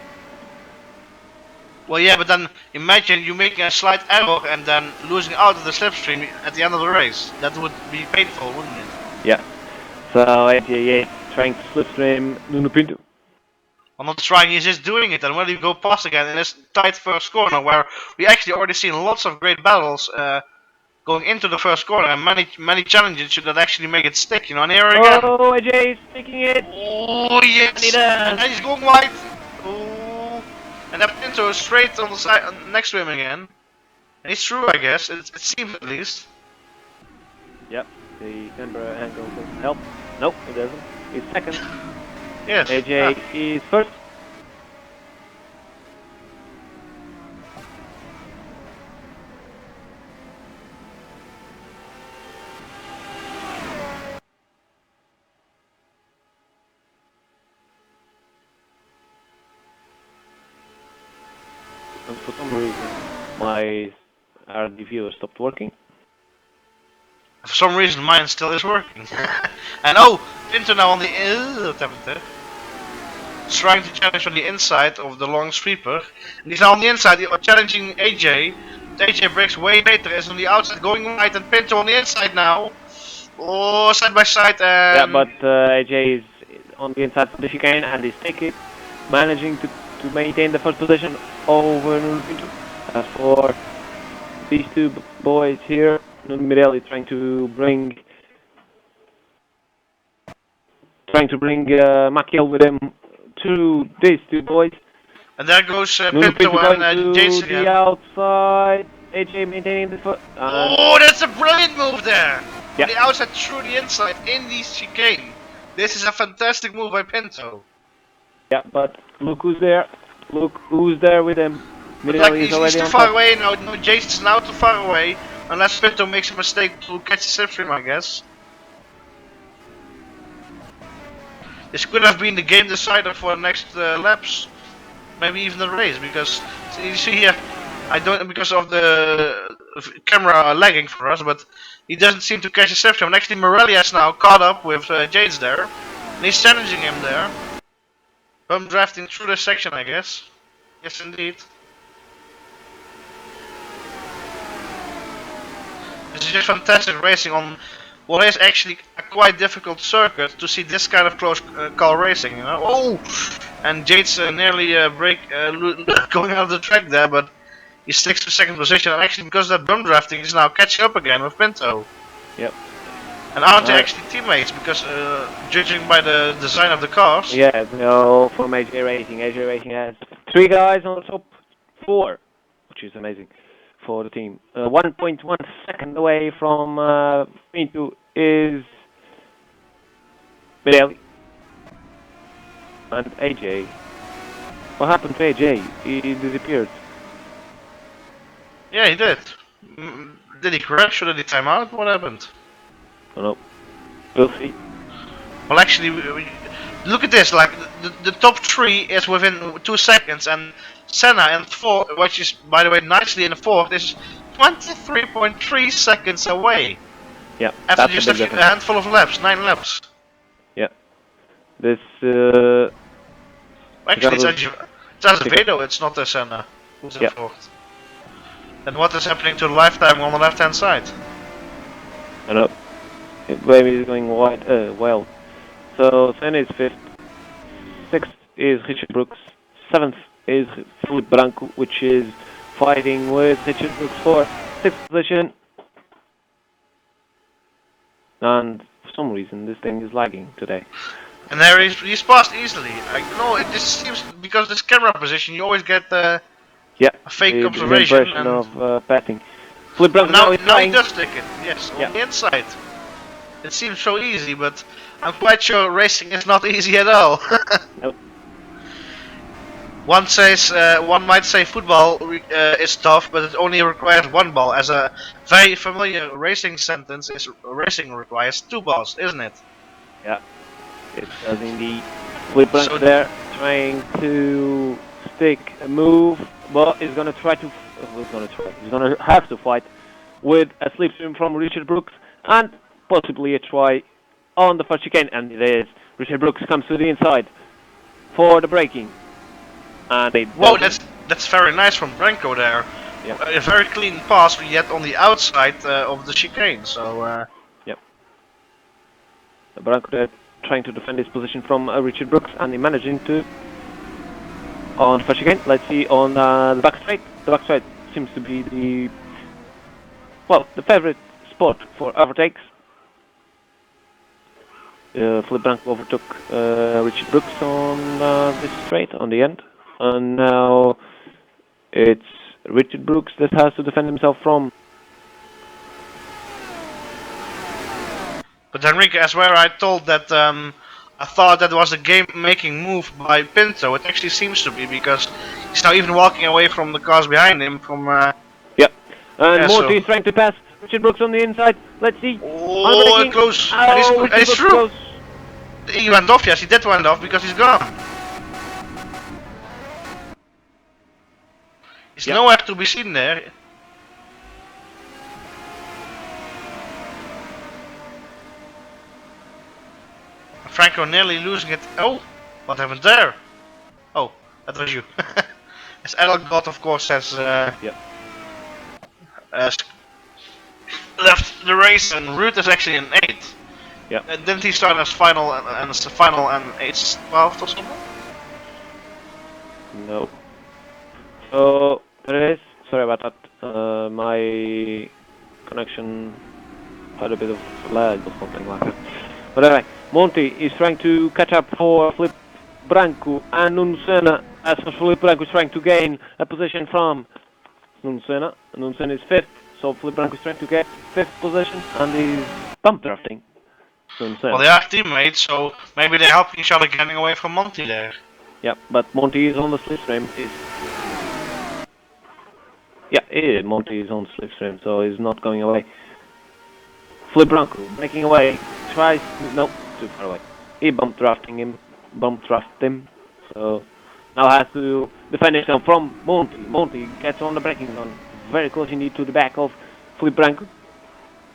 Well, yeah, but then imagine you making a slight error and then losing out of the slipstream at the end of the race. That would be painful, wouldn't it? Yeah. So AJ trying to slipstream Nuno Pinto. I'm not trying, he's just doing it, and when you go past again in this tight first corner where we actually already seen lots of great battles going into the first corner and many challenges that actually make it stick, you know, and here again. Oh, AJ is taking it. Oh yes! And then he's going wide. Oh, and that Pinto is straight on the side next to him again. And he's through, I guess. It seems at least. Yep. The camera angle doesn't help. Nope, it doesn't. He's second. Yes. AJ is first. And for some reason, my RD viewer stopped working. For some reason, mine still is working. And oh, Pinto now on the trying to challenge on the inside of the long sweeper. And he's now on the inside, challenging AJ. AJ breaks way later, is on the outside, going wide, and Pinto on the inside now. Oh, side by side, and... Yeah, but AJ is on the inside of the chicane and is taking, managing to maintain the first position over Nuno Pinto. As for these two boys here, Nuno Mirelli trying to bring Maciel with him to these two boys. And there goes Nuno Pinto going and to Jason again. the outside. AJ maintaining the foot. Oh, that's a brilliant move there! Yeah. From the outside through the inside in the chicane. This is a fantastic move by Pinto. Yeah, but look who's there. Look who's there with him. But Mirelli like, is he's already too on far top. away now. No, Jason's now too far away. Unless Pinto makes a mistake to catch the slipstream, I guess. This could have been the game decider for the next laps. Maybe even the race, because you see here, because of the camera lagging for us, but he doesn't seem to catch the slipstream. And actually, Morelli has now caught up with James there, and he's challenging him there. Bum drafting through this section, I guess. Yes, indeed. This is just fantastic racing on what is actually a quite difficult circuit to see this kind of close call racing, you know. Oh! And Jade's nearly going out of the track there, but he sticks to second position. And actually, because of that bum drafting, he's now catching up again with Pinto. Yep. And aren't they actually teammates? Because judging by the design of the cars. Yeah, no, from AJ Racing. AJ Racing has 3 guys on the top 4, which is amazing for the team. 1.1 second away from Pinto is Mirelli. And AJ. What happened to AJ? He disappeared. Yeah, he did. Did he crash or did he time out? What happened? I don't know. We'll see. Well, actually, look at this. Like the top 3 is within 2 seconds, and Senna in 4th, which is by the way nicely in the 4th, is 23.3 seconds away. Yeah, After that's just a big a difference. handful of laps, 9 laps. Yeah. This Actually, it's Azevedo. It's not Senna who's in Yeah. 4th. And what is happening to the lifetime on the left-hand side? I know. Baby is going wild. So Senna is 5th. 6th is Richard Brooks. 7th is Felipe Branco, which is fighting with Richard Brooks for 6th position. And for some reason this thing is lagging today. And there he's passed easily. I know it just seems because this camera position, you always get Yeah, a fake the observation. impression And of passing. Felipe Branco now is he flying. does take it. Yes, Yeah. on the inside. It seems so easy, but I'm quite sure racing is not easy at all. Nope. One might say football is tough, but it only requires 1 ball. As a very familiar racing sentence is, racing requires 2 balls, isn't it? Yeah, it does indeed. Felipe Branco So- there trying to stick a move, but he's gonna try to. He's gonna have to fight with a slipstream from Richard Brooks and possibly a try on the first chicane, and it is. Richard Brooks comes to the inside for the braking. And they Whoa, doesn't That's very nice from Branko there. Yeah. A very clean pass, yet on the outside of the chicane. So. Yep. Branko there trying to defend his position from Richard Brooks, and he managing to on first chicane. Let's see on the back straight. The back straight seems to be the favorite spot for overtakes. Philip Branko overtook Richard Brooks on this straight on the end, and now it's Richard Brooks that has to defend himself from. But Enrique, as where I told that I thought that was a game-making move by Pinto. It actually seems to be, because he's now even walking away from the cars behind him. Yep. And yeah, Morty is trying to pass Richard Brooks on the inside. Let's see. Oh, close. Oh, and it's true. Goes. He went off. Yes, he did went off because he's gone. He's nowhere to be seen there. Franco nearly losing it. Oh, what happened there? Oh, that was you. As Edelgard, of course, has left the race, and Ruud is actually in 8th. Yeah. Didn't he start as final and 8th, 12th or something? No. So there it is. Sorry about that. My connection had a bit of lag or something like that. But anyway, Monty is trying to catch up for Flip Branco and Nuncena. As for Flip Branco is trying to gain a position from Nuncena. Nuncena is 5th, so Flip Branco is trying to get 5th position, and he's bump drafting Nuncena. Well, they are teammates, so maybe they're helping each other getting away from Monty there. Yeah, but Monty is on the slipstream. Monty is on slipstream, so he's not going away. Flip Branco breaking away. Tries. No, too far away. He bump drafted him. So now has to defend himself from Monty. Monty gets on the braking zone, very close indeed to the back of Flip Branco.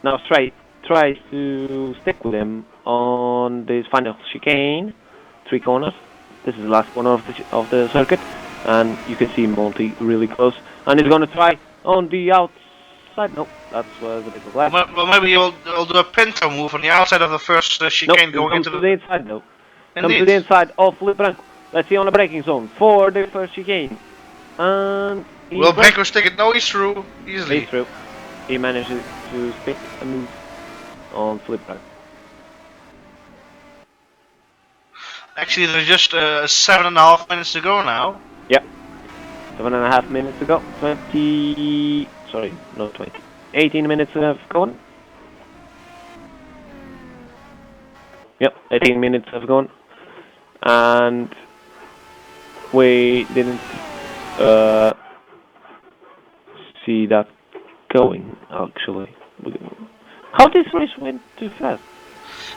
Now straight tries to stick with him on this final chicane. 3 corners. This is the last corner of the circuit, and you can see Monty really close. And he's gonna try on the outside. No, that was a bit of lag. Well, maybe he'll do a Pinto move on the outside of the first chicane going into the inside. No, Indeed. comes to the inside of Flip Branco. Let's see on the braking zone for the first chicane. And will Branco stick it? No, he's through easily. He's through. He manages to stick a move on Flip Branco. Actually, there's just 7.5 minutes to go now. Yep. 7.5 minutes to go. 18 minutes have gone. Yep, 18 minutes have gone. And we didn't see that going, actually. How this race went too fast?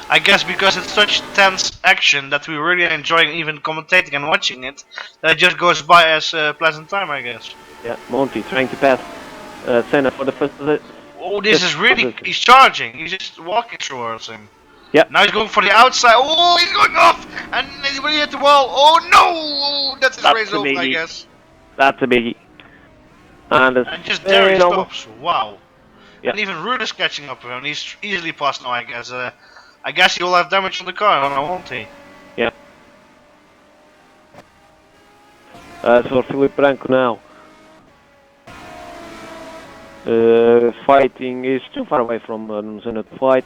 I guess because it's such tense action that we really enjoying even commentating and watching it, that it just goes by as a pleasant time, I guess. Yeah, Monty trying to pass Senna for the first. Oh, this is really. He's charging. He's just walking towards him. Yeah. Now he's going for the outside. Oh, he's going off, and he will hit the wall. Oh no! That's his race over, I guess. That's a biggie. And just there he stops. Wow. Yeah. And even Ruud is catching up with him. He's easily past now, I guess. I guess he will have damage on the car, won't he? Yeah. As for Philip Branco now. Fighting is too far away from Nuncena to fight.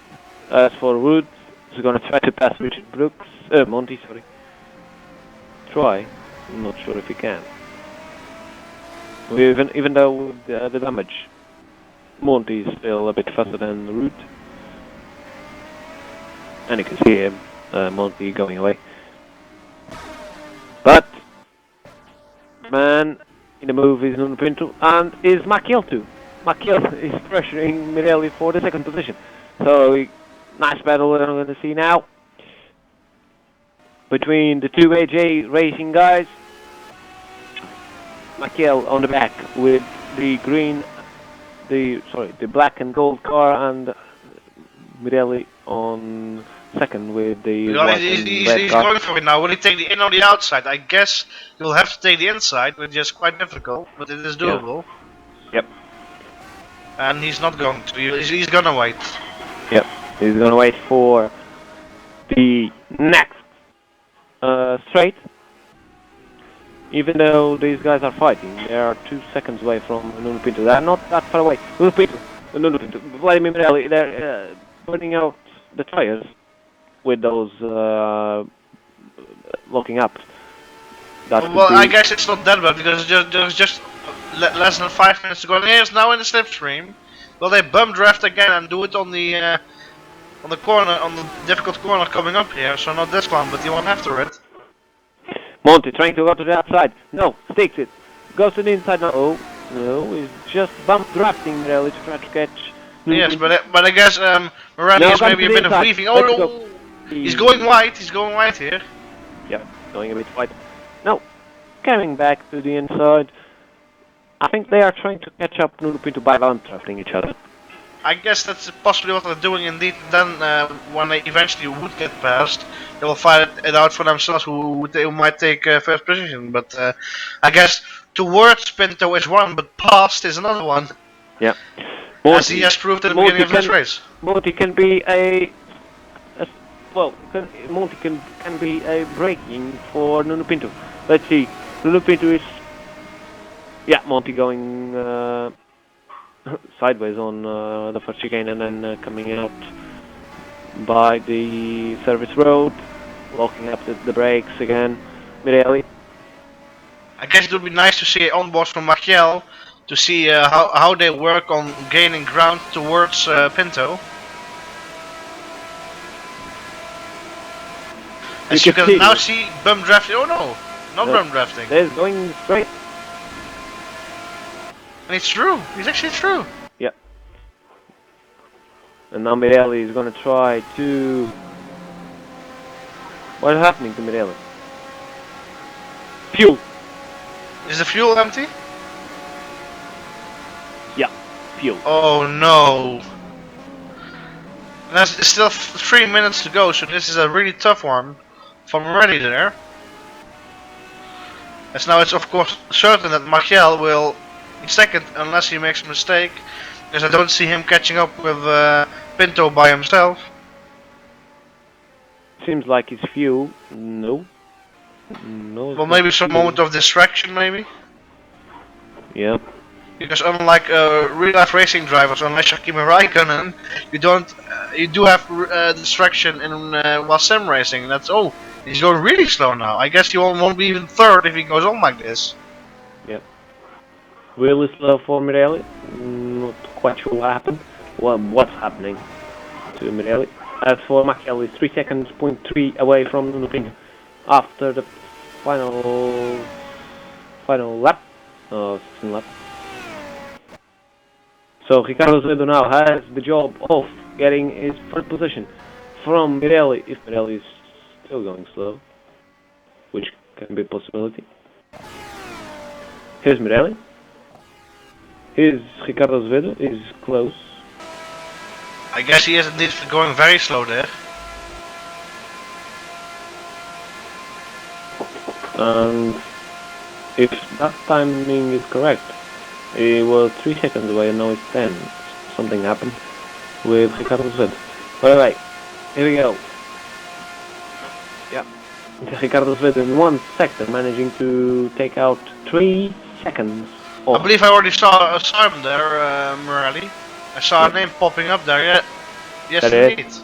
As for Ruud, he's gonna try to pass Richard Brooks. Monty, sorry. Try. I'm not sure if he can. Even though with the damage, Monty is still a bit faster than Ruud. And you can see him, Monty going away. But man in the move is Nuno Pinto, and is Maciel too. Maciel is pressuring Mirelli for the 2nd position. So nice battle I'm going to see now between the 2 AJ Racing guys. Maciel on the back with the black and gold car, and Mirelli on second with the Well, white he's, and he's, red he's car. going for it now. Will he take the in or the outside? I guess he'll have to take the inside, which is quite difficult, but it is Yeah. doable. Yep. And he's not going to. He's gonna wait. Yep. He's gonna wait for the next straight. Even though these guys are fighting, they are 2 seconds away from Nuno Pinto. They are not that far away. Nuno Pinto, Vladimir Mirelli, they're burning out the tires with those locking up. That could Well, be, I guess it's not that bad because there's just less than 5 minutes to go. And here's now in the slipstream. Well, they bum draft again and do it on the corner, on the difficult corner coming up here. So not this one, but the one after it. Monty trying to go to the outside. No, sticks it. Goes to the inside now. Oh, no, he's just bump drafting Mirelli to try to catch. Yes, but I guess Morelli No, is come maybe a to the bit of inside. weaving. Let's Oh go. no! He's going wide. He's going wide here. Yep, going a bit wide. No, coming back to the inside. I think they are trying to catch up Nuno Pinto by bump drafting each other. I guess that's possibly what they're doing indeed. Then when they eventually would get past, they will fight it out for themselves who might take first position. But I guess towards Pinto is one, but past is another one. Yeah. As he has proved at the beginning of this race. Monty can be Monty can be a braking for Nuno Pinto. Let's see. Nuno Pinto is, yeah, Monty going sideways on the first chicane and then coming out by the service road, locking up the brakes again. Mirelli. I guess it would be nice to see on board from Machiel to see how they work on gaining ground towards Pinto. As you can now see bum drafting. Oh no, not bum drafting. They're going straight. And it's true. It's actually true. Yeah. And now Mirelli is going to try to... What is happening to Mirelli? Fuel. Is the fuel empty? Yeah, fuel. Oh no. And there's still 3 minutes to go, so this is a really tough one from already there. As now it's of course certain that Machiel will be second unless he makes a mistake, because I don't see him catching up with Pinto by himself. Seems like it's fuel. No. No. Well, maybe some moment of distraction, maybe. Yeah. Because unlike real life racing drivers, unless you're Kimi Raikkonen, you do have distraction in while sim racing. That's he's going really slow now. I guess he won't be even third if he goes on like this. Yeah. Really slow for Mirelli. Not quite sure what happened. Well, what's happening to Mirelli? As for Machiel, he's 3 seconds, 0.3 away from Nuno Pinto after the final lap. Second lap. So Ricardo Zedo now has the job of getting his first position from Mirelli, if Mirelli is still going slow, which can be a possibility. Here's Mirelli. Here's Ricardo Zedo, is close. I guess he is indeed going very slow there. And if that timing is correct, he was 3 seconds away and now it's 10. Something happened with Ricardo Zedo. But anyway, here we go. Yeah, Ricardo Zedo in 1 sector managing to take out 3 seconds off. I believe I already saw him there, Morelli. I saw a name popping up there. Yeah. Yes, That indeed. is.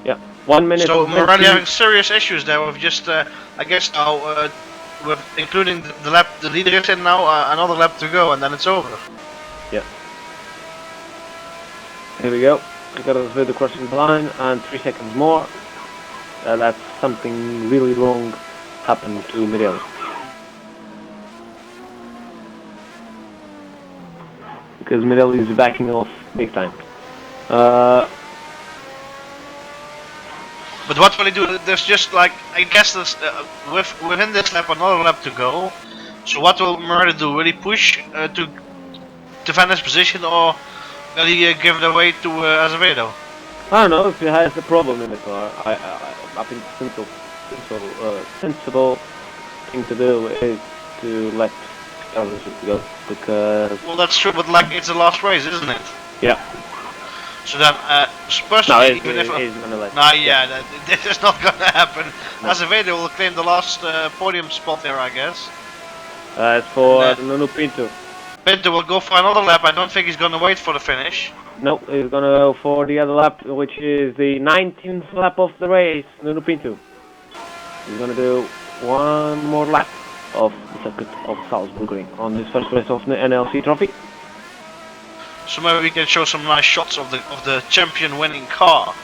Yeah, 1 minute. So and Morelli 20 having serious issues there with just, I guess now, with including the lap the leader is in now, another lap to go and then it's over. Yeah. Here we go. Ricardo Zedo crossing the line and 3 seconds more. That's something really wrong happened to Mirelli. Because Mirelli is backing off big time. But what will he do? There's just like, I guess there's, within this lap another lap to go. So what will Morelli do? Will he push to defend his position, or will he give it away to Azevedo? I don't know if it has a problem in the car. I think sensible thing to do is to let others go because Well, that's true, but like it's the last race, isn't it? yeah, So then, no, personally, even if it's gonna let. nah, Yeah, yeah, this is not gonna happen. no. Azevedo will claim the last podium spot there, I guess. As And for Nuno Pinto, Pinto will go for another lap. I don't think he's gonna wait for the finish. no, he's gonna go for the other lap, which is the 19th lap of the race. Nuno Pinto. He's gonna do one more lap of the circuit of Salzburg on this first race of the NLC Trophy. So maybe we can show some nice shots of the champion winning car.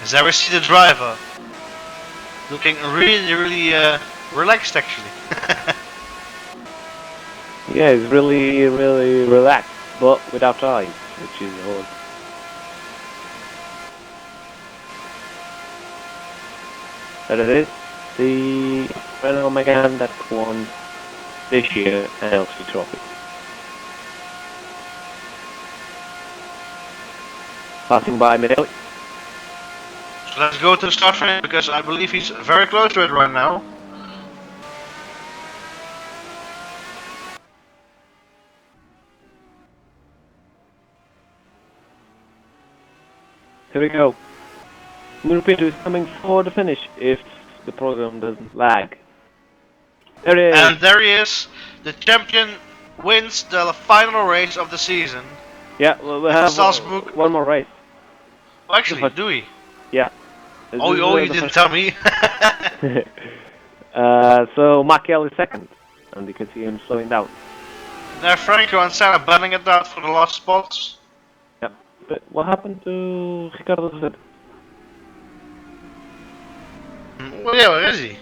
As there we see the driver looking really relaxed actually. Yeah, he's really relaxed, but without eyes, which is odd. But it is the Renault Megane that won this year NLC Trophy. Passing by Mirelli. So let's go to the start finish because I believe he's very close to it right now. Here we go. Nuno Pinto is coming for the finish if the program doesn't lag. There it is. And there he is. The champion wins the final race of the season. Yeah, well, we have Salzburg. one more race. Oh, actually, do we? Yeah. Oh, you didn't tell me. So Maciel is second, and you can see him slowing down. There, Franco and Senna battling it out for the last spots. Yeah. But what happened to Ricardo Zed? Well, yeah, where is he?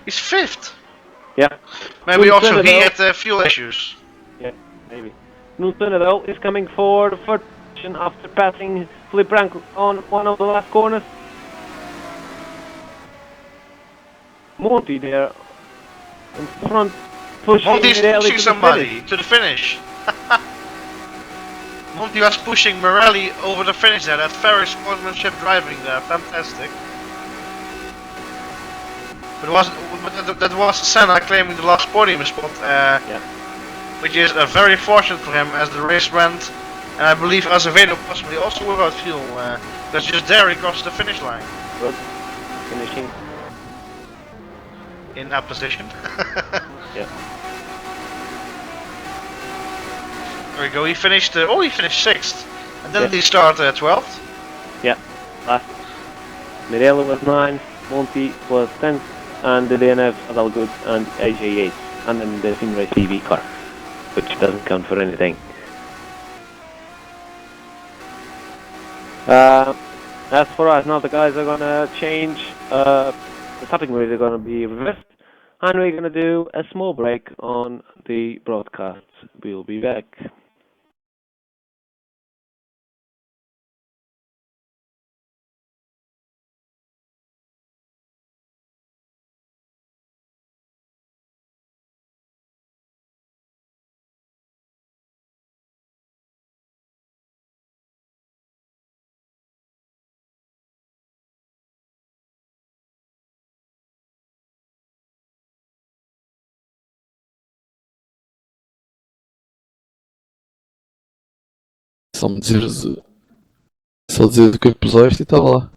He's fifth. Yeah. Maybe Nuno also he Senna, had fuel issues. yeah, maybe. Nuno Senna, though, is coming for the third position after passing Felipe Branco on one of the last corners. Monty there in front, pushing Monty's Mirelli pushing to somebody to the finish. Monty was pushing Morelli over the finish there. That's very sportsmanship driving there. Fantastic. But that was Senna claiming the last podium spot, which is very fortunate for him as the race went. And I believe Azevedo possibly also without fuel. That's just there he crossed the finish line. Good. Finishing. In that position. Yeah. There we go. He finished. He finished sixth, and then he started 12th. Yeah. Last. Mirelli was 9th, Monty was 10th, and the DNF Adalgut and AJ 8th, and then the Finrace TV car, which doesn't count for anything. As for us, now the guys are gonna change. The starting ways are gonna be reversed, and we're gonna do a small break on the broadcast. We'll be back. Só dizer do que puseste e estava lá.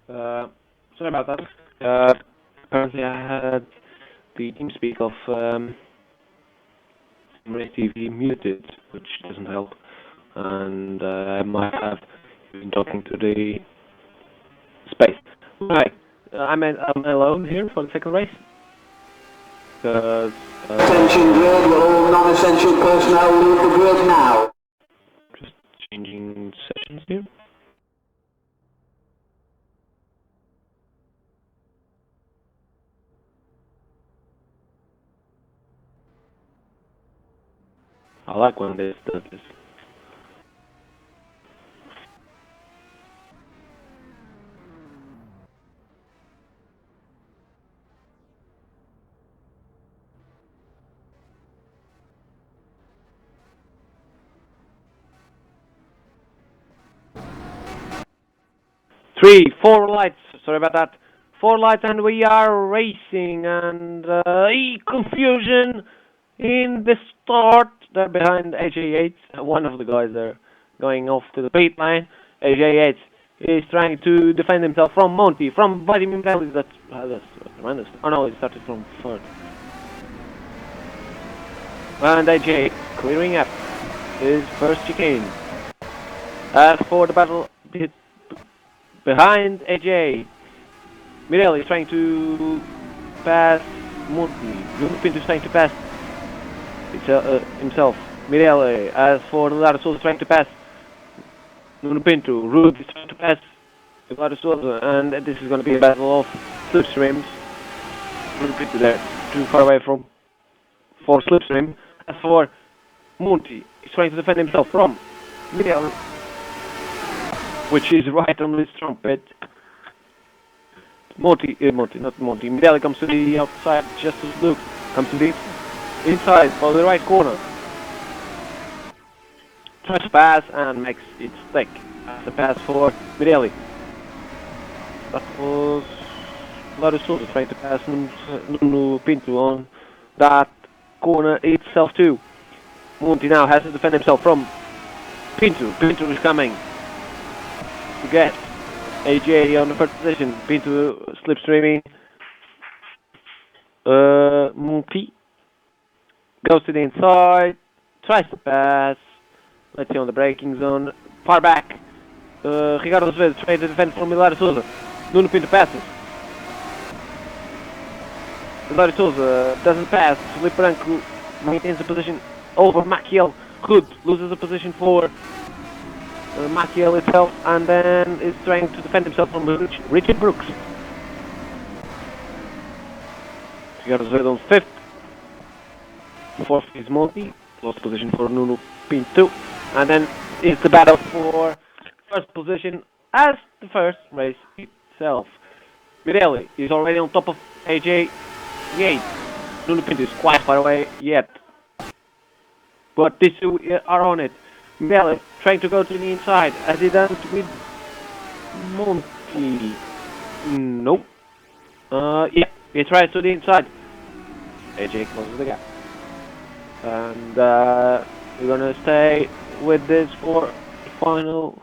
Sorry about that. Apparently I had the TeamSpeak of Race TV muted, which doesn't help, and I might have been talking to the space. Right, I'm alone here for the second race. Because Attention grid, will all non-essential personnel leave the grid now. just changing sessions here. I like when this does this. Three, four lights. Sorry about that. Four lights, and we are racing. And confusion in the start. They're behind AJ8. One of the guys there going off to the pit line. AJ8 is trying to defend himself from Monty, from Vladimir Valley. That's tremendous. Oh no, it started from third. And AJ clearing up his first chicane. As for the battle behind AJ, Mirelli is trying to pass Monty. Pinto is trying to pass himself. Mirelli, as for Lara Souza, trying to pass Nuno Pinto. Rude is trying to pass Lara Souza, and this is going to be a battle of slipstreams. Nuno Pinto there, too far away for slipstream. As for Monty, he's trying to defend himself from Mirelli, which is right on his trumpet. Mirelli comes to the outside just as Luke comes to the inside for the right corner. Tries to pass and makes it stick. That's a pass for Mirelli. That was Lara Souza trying to pass Nuno Pinto on that corner itself too. Monty now has to defend himself from Pinto. Pinto is coming to get AJ on the first position. Pinto slipstreaming. Monty goes to the inside, tries to pass. Let's see on the braking zone. Far back. Ricardo Azevedo trying to defend from Lara Souza. Nuno Pinto passes. Lara Souza doesn't pass. Felipe Branco maintains the position over Maciel. Hood loses the position for Maciel itself, and then is trying to defend himself from Richard Brooks. Ricardo Azevedo on fifth. Fourth is Monty. Lost position for Nuno Pinto. And then is the battle for first position as the first race itself. Mirelli is already on top of AJ Yates. Nuno Pinto is quite far away yet, but these two are on it. Mirelli trying to go to the inside as he does with Monty. Nope. Yeah, he tries to the inside. AJ closes the gap. And we're gonna stay with this for the final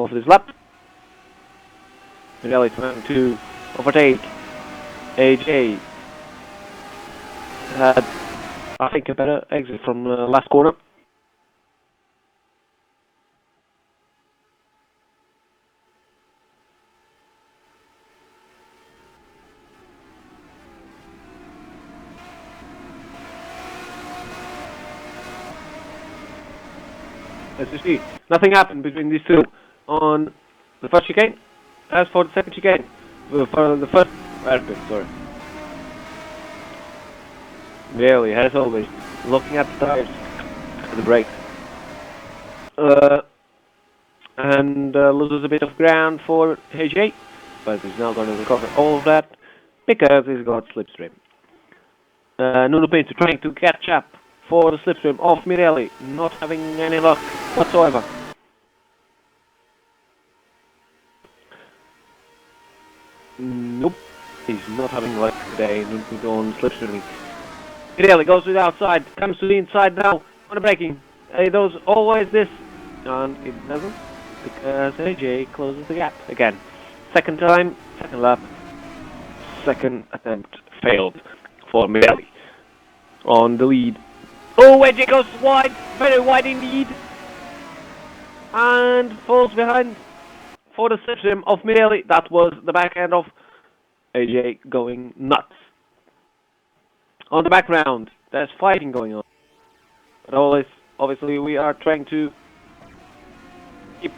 of this lap. Mirelli trying to overtake AJ. Had, I think, a better exit from the last corner. As you see, nothing happened between these two on the first chicane. As for the second chicane, for the first airpit, sorry. Really, as always, looking at the tires, at the brakes. And loses a bit of ground for AJ, but he's now going to recover all of that because he's got slipstream. Nuno Pinto trying to catch up for the slipstream of Mirelli, not having any luck whatsoever. Nope, he's not having luck today. Nuno Pinto on slipstreaming. Mirelli goes to the outside, comes to the inside now on the braking. He does always this, and it doesn't because AJ closes the gap again. Second time, second lap, second attempt failed for Mirelli on the lead. Oh, AJ goes wide, very wide indeed, and falls behind for the slipstream of Mirelli. That was the back end of AJ going nuts. On the background, there's fighting going on. But always, obviously, we are trying to keep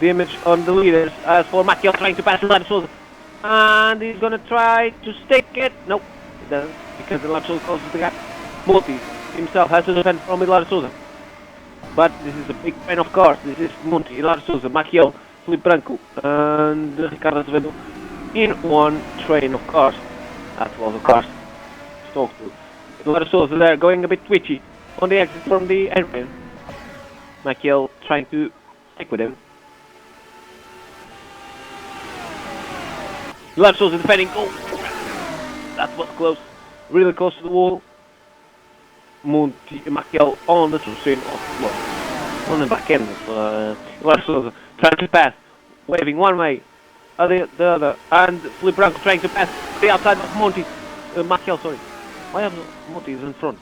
the image on the leaders. As for Mathieu trying to pass Lada Souza, and he's gonna try to stick it. Nope, he doesn't, because the Lada Souza closes the gap. Monty himself has to defend from Lada Souza. But this is a big train of cars. This is Monty, Lada Souza, Maciel, Felipe Branco, and Ricardo Azevedo in one train of cars. That's a lot of cars to talk to. Lada Souza there going a bit twitchy on the exit from the airplane. Maciel trying to stick with him. Lada Souza defending. Oh, that was close. Really close to the wall. Monty Maciel on the slipstream of, well, on the back end of Lada Souza trying to pass, waving one way, the other, and Felipe Branco trying to pass the outside of Monty Maciel. Sorry, why have Monty is in front?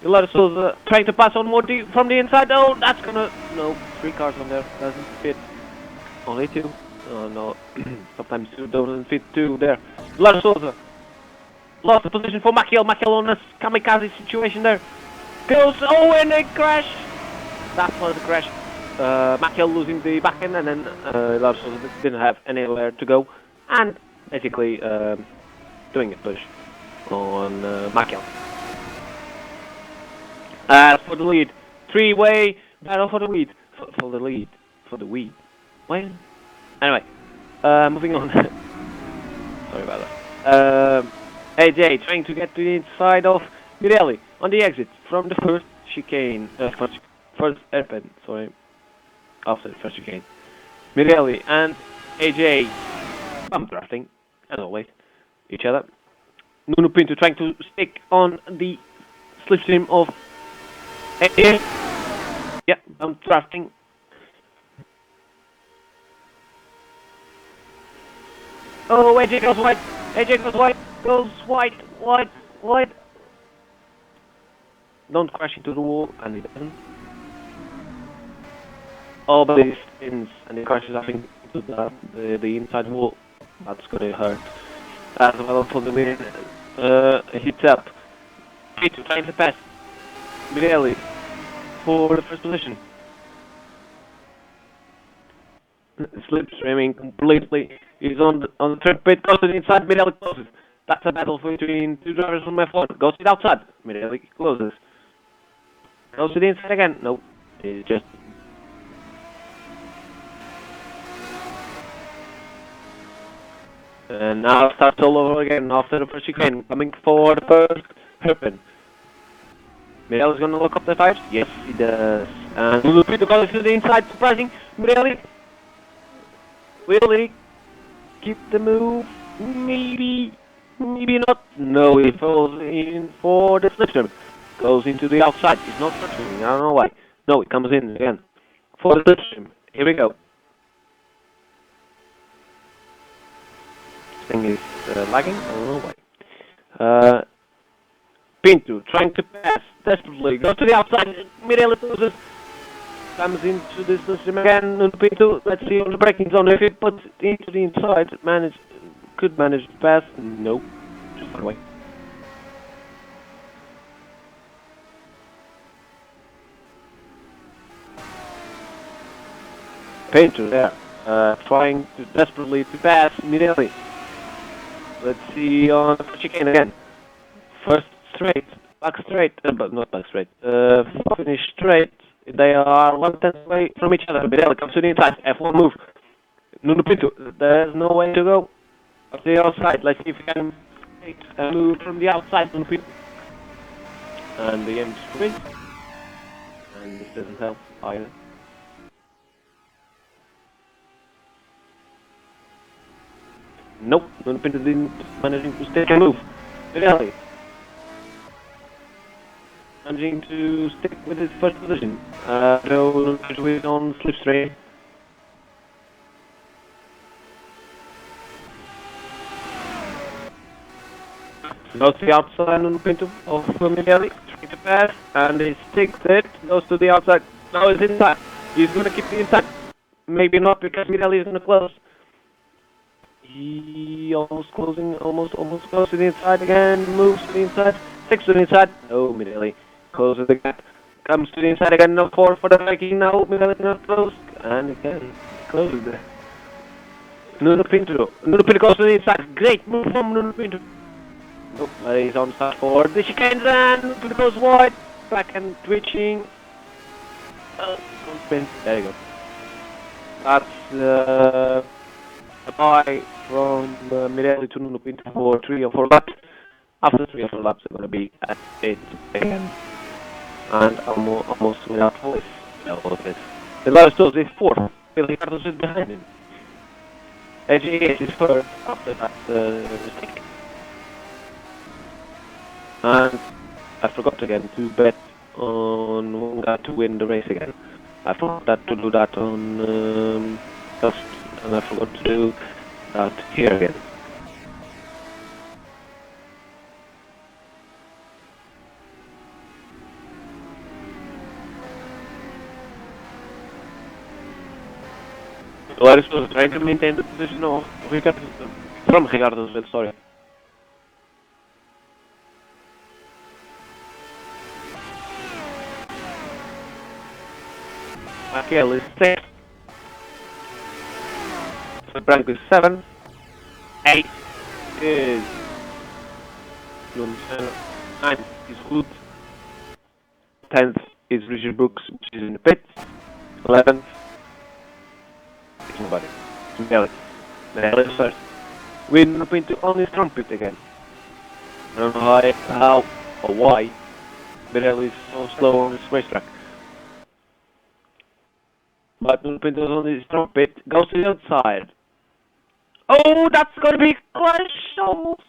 Lada Souza trying to pass on Monty from the inside. Oh, that's gonna no 3 cars on there doesn't fit. Only 2. Oh no, sometimes 2 doesn't fit 2 there. Lada Souza lost the position for Maciel. Maciel on a kamikaze situation there. Goes, oh, and a crash. That was a crash. Maciel losing the back end, and then Lada Souza didn't have anywhere to go, and basically doing a push on Maciel. For the lead, 3-way battle for the lead. For the lead. For the lead. Why? Anyway, moving on. Sorry about that. AJ trying to get to the inside of Mirelli on the exit from the first chicane. First airpin, sorry. After the first chicane. Mirelli and AJ bump drafting, as always, each other. Nuno Pinto trying to stick on the slipstream of AJ. Yeah, bump drafting. Oh, AJ goes wide. AJ goes wide. Goes wide. Don't crash into the wall, and he doesn't. Oh, but he spins and he crashes, I think, into the inside wall. That's gonna hurt. As well for the win. Hits up. Pinto trying to pass Mirelli for the first position. Slipstreaming completely. He's on the third pit, goes to the inside, Mirelli closes. That's a battle between 2 drivers from F1. Goes to the outside, Mirelli closes. Goes to the inside again. Nope, it's just. And now starts all over again after the first chicane, coming for the first hairpin. Mirelli's gonna lock up the tires? Yes, he does. And Lupito goes to the inside, surprising Mirelli. Will he keep the move? Maybe not. No, he falls in for the slipstream. Goes into the outside. He's not slipstreaming, I don't know why. No, he comes in again for the slipstream. Here we go. This thing is lagging, I don't know why. Pinto trying to pass desperately. Goes to the outside. Mirelli loses. Comes into this system again. Pinto, let's see on the braking zone if it puts into the inside. Could manage to pass. Nope. Just one way. Pinto there, trying desperately to pass Mirelli. Let's see on the chicane again. First straight, back straight, but not back straight. Finish straight. They are 1/10 away from each other. Mirelli comes to the inside. F1 move. Nuno Pinto. There's no way to go. Up the outside. Let's see if we can make a move from the outside. Nuno Pinto. And the aim to win. And this doesn't help either. Nope. Nuno Pinto didn't managing to stick and move. Mirelli. Managing to stick with his first position. No, is on slipstream. Goes to the outside on the pinto of Mirelli, trying to pass, and he sticks it, goes to the outside. Now he's inside. He's gonna keep it inside. Maybe not because Mirelli is gonna close. He almost closing, almost goes to the inside again, moves to the inside, sticks to the inside. Oh, Mirelli closes the gap. Comes to the inside again, no for the Viking now. Mirelli not close, and again, closes it. Nuno Pinto goes to the inside. Great move from Nuno Pinto. Nope, but he's on start for the chicane and Pinto goes wide. Back and twitching. Oh, spin. There you go. That's a bye from Mirelli to Nuno Pinto for 3 or 4 laps. After 3 or 4 laps, they're going to be at 8 again. And almost without voice. The last toes is 4th. Ricardo's is behind him. AJ is third after that mistake. And I forgot again to bet on one guy to win the race again. I forgot to do that on first, and I forgot to do that here again. So I was trying to maintain the position of Ricardo, from Ricardo's, sorry. Michael is 6th. So Branko is 7th. 8th is Lunsen. 9th is Hood. 10th is Richard Brooks, which is in the pits. 11th is nobody. Mirelli. Mirelli is first. We're going to only strong pit again. I don't know how or why Mirelli is so slow on this racetrack. But Nuno Pinto is on the strong pit, goes to the outside. Oh, that's gonna be close almost.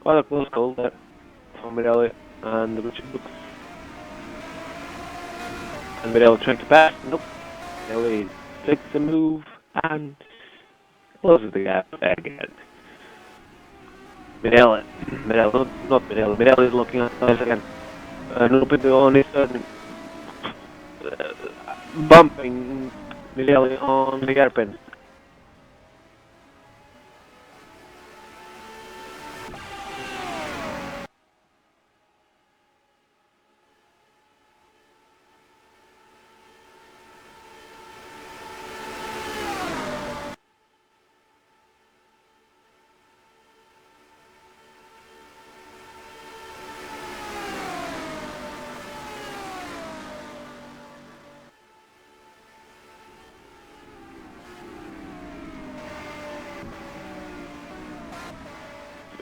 Quite a close call there from Mirelli and Richard Brooks. And Mirelli trying to pass. Nope. Mirelli takes a move and closes the gap again. Mirelli, not Mirelli. Mirelli is looking at us again. Nuno Pinto on his turn. Bumping Mirelli on the hairpin.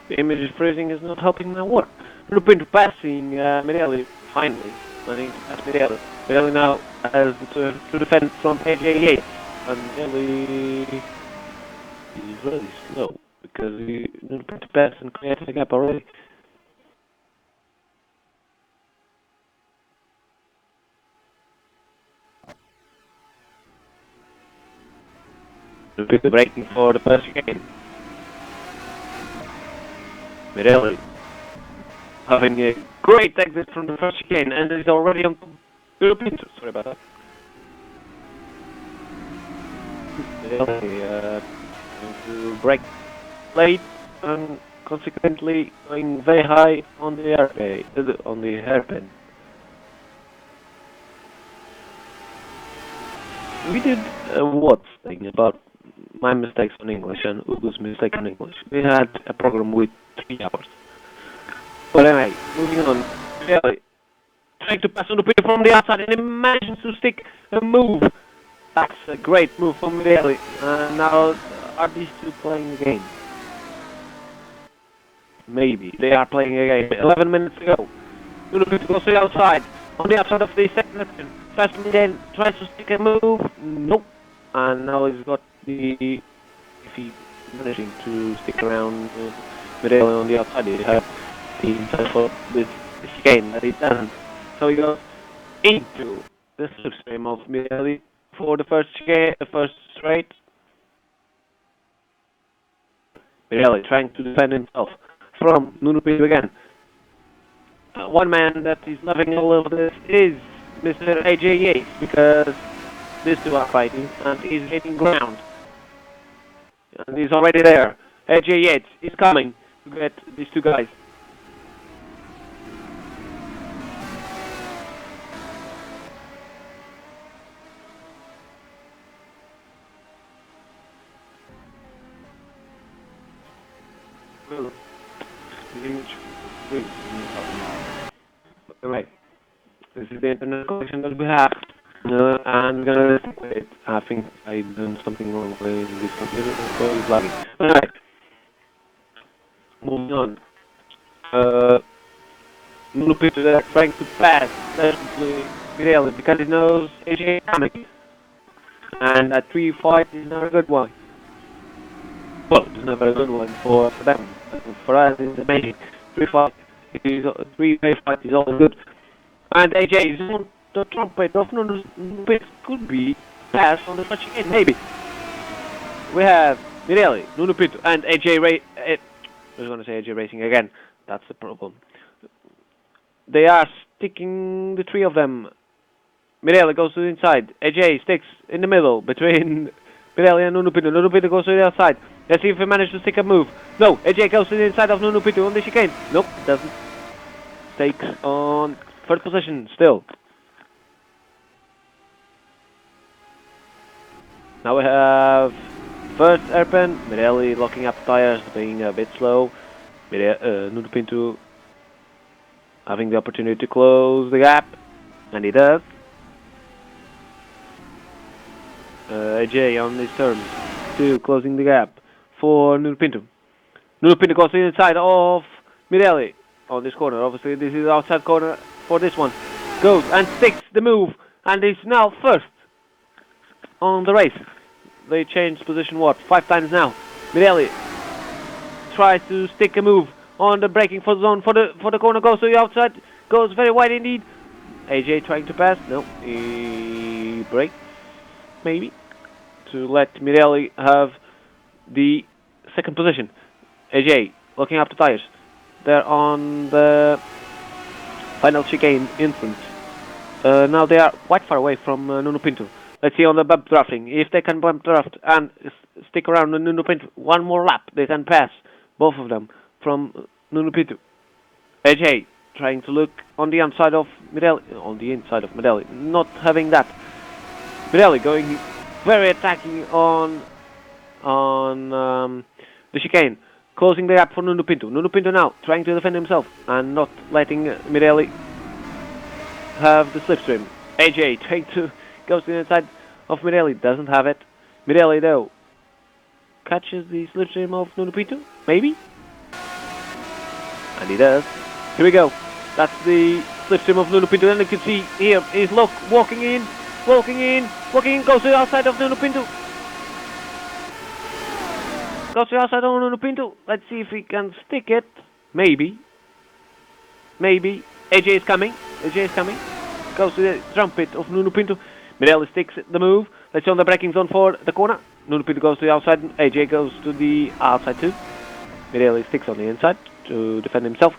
The image is freezing is not helping my work. Nuno Pinto passing Mirelli finally. Managing to pass Mirelli. Mirelli now has to defend from page 88. And Mirelli is really slow because Nuno Pinto passed and created a gap already. Nuno Pinto braking for the first chicane. Mirelli having a great exit from the first chicane and is already on Nuno Pinto. Sorry about that. Mirelli going to brake late and consequently going very high on the hairpin. We did a what thing about my mistakes on English and Ugo's mistake on English. We had a program with 3 hours. But anyway, moving on. Mirelli trying to pass on the Pinto from the outside and he manages to stick a move. That's a great move from Mirelli. Now, are these two playing the game? Maybe. They are playing a game. 11 minutes to go. Nuno Pinto goes to the outside. On the outside of the second section. Then tries to stick a move. Nope. And now he's got if he managing to stick around Mirelli on the outside, he has the inside foot with the chicane that he doesn't. So he goes into the slipstream of Mirelli for the first chicane, the first straight. Mirelli trying to defend himself from Nuno Pinto again. One man that is loving all of this is Mr. AJ Yates, because these two are fighting and he's getting ground. And he's already there. AJ Yates is coming to get these two guys. Right. This is the internet connection that we have. I'm gonna stick with it. I think I've done something wrong with this computer, so it's lagging. Alright. Moving on. Nuno Pinto there trying to pass Mirelli because he knows AJ is coming. And that 3-5 is not a good one. Well, it's never a good one for them. For us, it's amazing. 3-5 is always good. And AJ is on the trumpet of Nuno Pinto, could be passed on the touch again, maybe. We have Mirelli, Nuno Pinto, and AJ I was going to say AJ Racing again. That's the problem. They are sticking, the three of them. Mirelli goes to the inside. AJ sticks in the middle between Mirelli and Nuno Pinto. Nuno Pinto goes to the outside. Let's see if he manages to stick a move. No, AJ goes to the inside of Nuno Pinto on the chicane. Nope, doesn't. Takes on third position still. Now we have first hairpin. Mirelli locking up tires, being a bit slow. Nuno Pinto having the opportunity to close the gap, and he does. AJ on his terms, still closing the gap for Nuno Pinto. Nuno Pinto goes to the inside of Mirelli on this corner. Obviously, this is the outside corner for this one. Goes and sticks the move, and is now first on the race. They changed position, what, 5 times now. Mirelli tries to stick a move on the braking for the zone for the corner, goes to the outside, goes very wide indeed. AJ trying to pass, no, he brakes, maybe, to let Mirelli have the second position. AJ looking up the tires. They're on the final chicane entrance. Now they are quite far away from Nuno Pinto. Let's see on the bump drafting. If they can bump draft and stick around Nuno Pinto one more lap, they can pass both of them from Nuno Pinto. AJ trying to look on the inside of Mirelli, not having that. Mirelli going very attacking on the chicane, closing the gap for Nuno Pinto. Nuno Pinto now trying to defend himself and not letting Mirelli have the slipstream. AJ trying to go to the inside of Mirelli, doesn't have it. Mirelli though catches the slipstream of Nuno Pinto, maybe? And he does. Here we go. That's the slipstream of Nuno Pinto, and you can see here he's walking in, goes to the outside of Nuno Pinto. Goes to the outside of Nuno Pinto. Let's see if he can stick it. Maybe. AJ is coming. Goes to the trumpet of Nuno Pinto. Mirelli sticks the move. Let's see on the braking zone for the corner. Nuno Pinto goes to the outside. AJ goes to the outside too. Mirelli sticks on the inside to defend himself.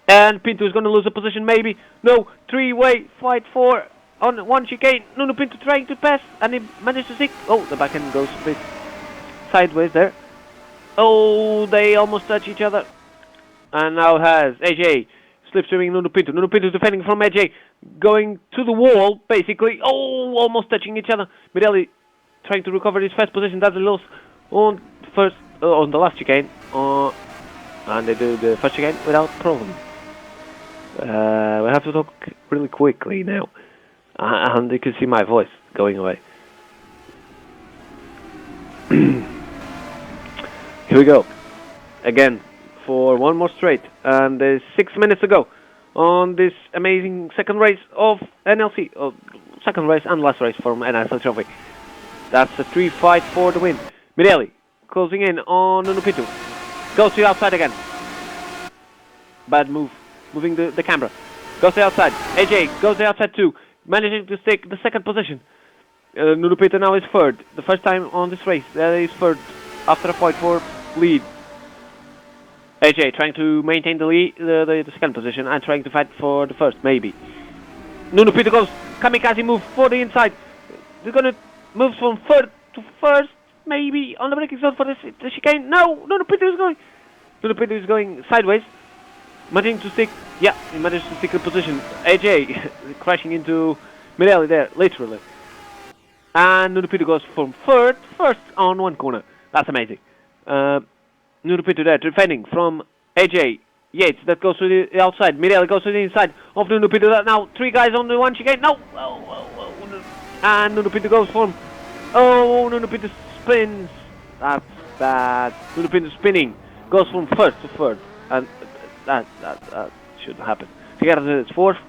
And Pinto is going to lose a position, maybe. No, three-way fight for on one chicane. Nuno Pinto trying to pass, and he managed to stick. Oh, the back end goes a bit sideways there. Oh, they almost touch each other. And now has AJ slipstreaming Nuno Pinto. Nuno Pinto defending from AJ, going to the wall, basically. Oh, almost touching each other. Mirelli trying to recover his first position. That's a loss on the last chicane. And they do the first chicane without problem. We have to talk really quickly now, and you can see my voice going away. Here we go again for one more straight, and there's 6 minutes to go on this amazing second race of NLC, second race and last race from NLC Trophy. That's a 3-5 for the win. Mirelli closing in on Nuno Pinto, goes to the outside again. Bad move. Moving the camera. Goes to the outside. AJ goes to the outside too. Managing to take the second position. Nuno Pinto now is third. The first time on this race that he's third after a fight for lead. AJ trying to maintain the lead, the second position, and trying to fight for the first, maybe. Nuno Peter goes kamikaze move for the inside. They're gonna move from third to first, maybe on the braking zone for the chicane. No, Nuno Peter is going sideways, managing to stick. Yeah, he managed to stick the position. AJ crashing into Mirelli there, literally. And Nuno Peter goes from third, first on one corner. That's amazing. Nuno Peter there defending from AJ Yates. That goes to the outside. Mirelli goes to the inside of Nuno Peter. Now 3 guys on the one chicane. No! And Nuno Peter goes from... Oh, Nuno Peter spins. That's bad. Nuno Peter spinning. Goes from first to third. And that shouldn't happen. Figueroa is fourth.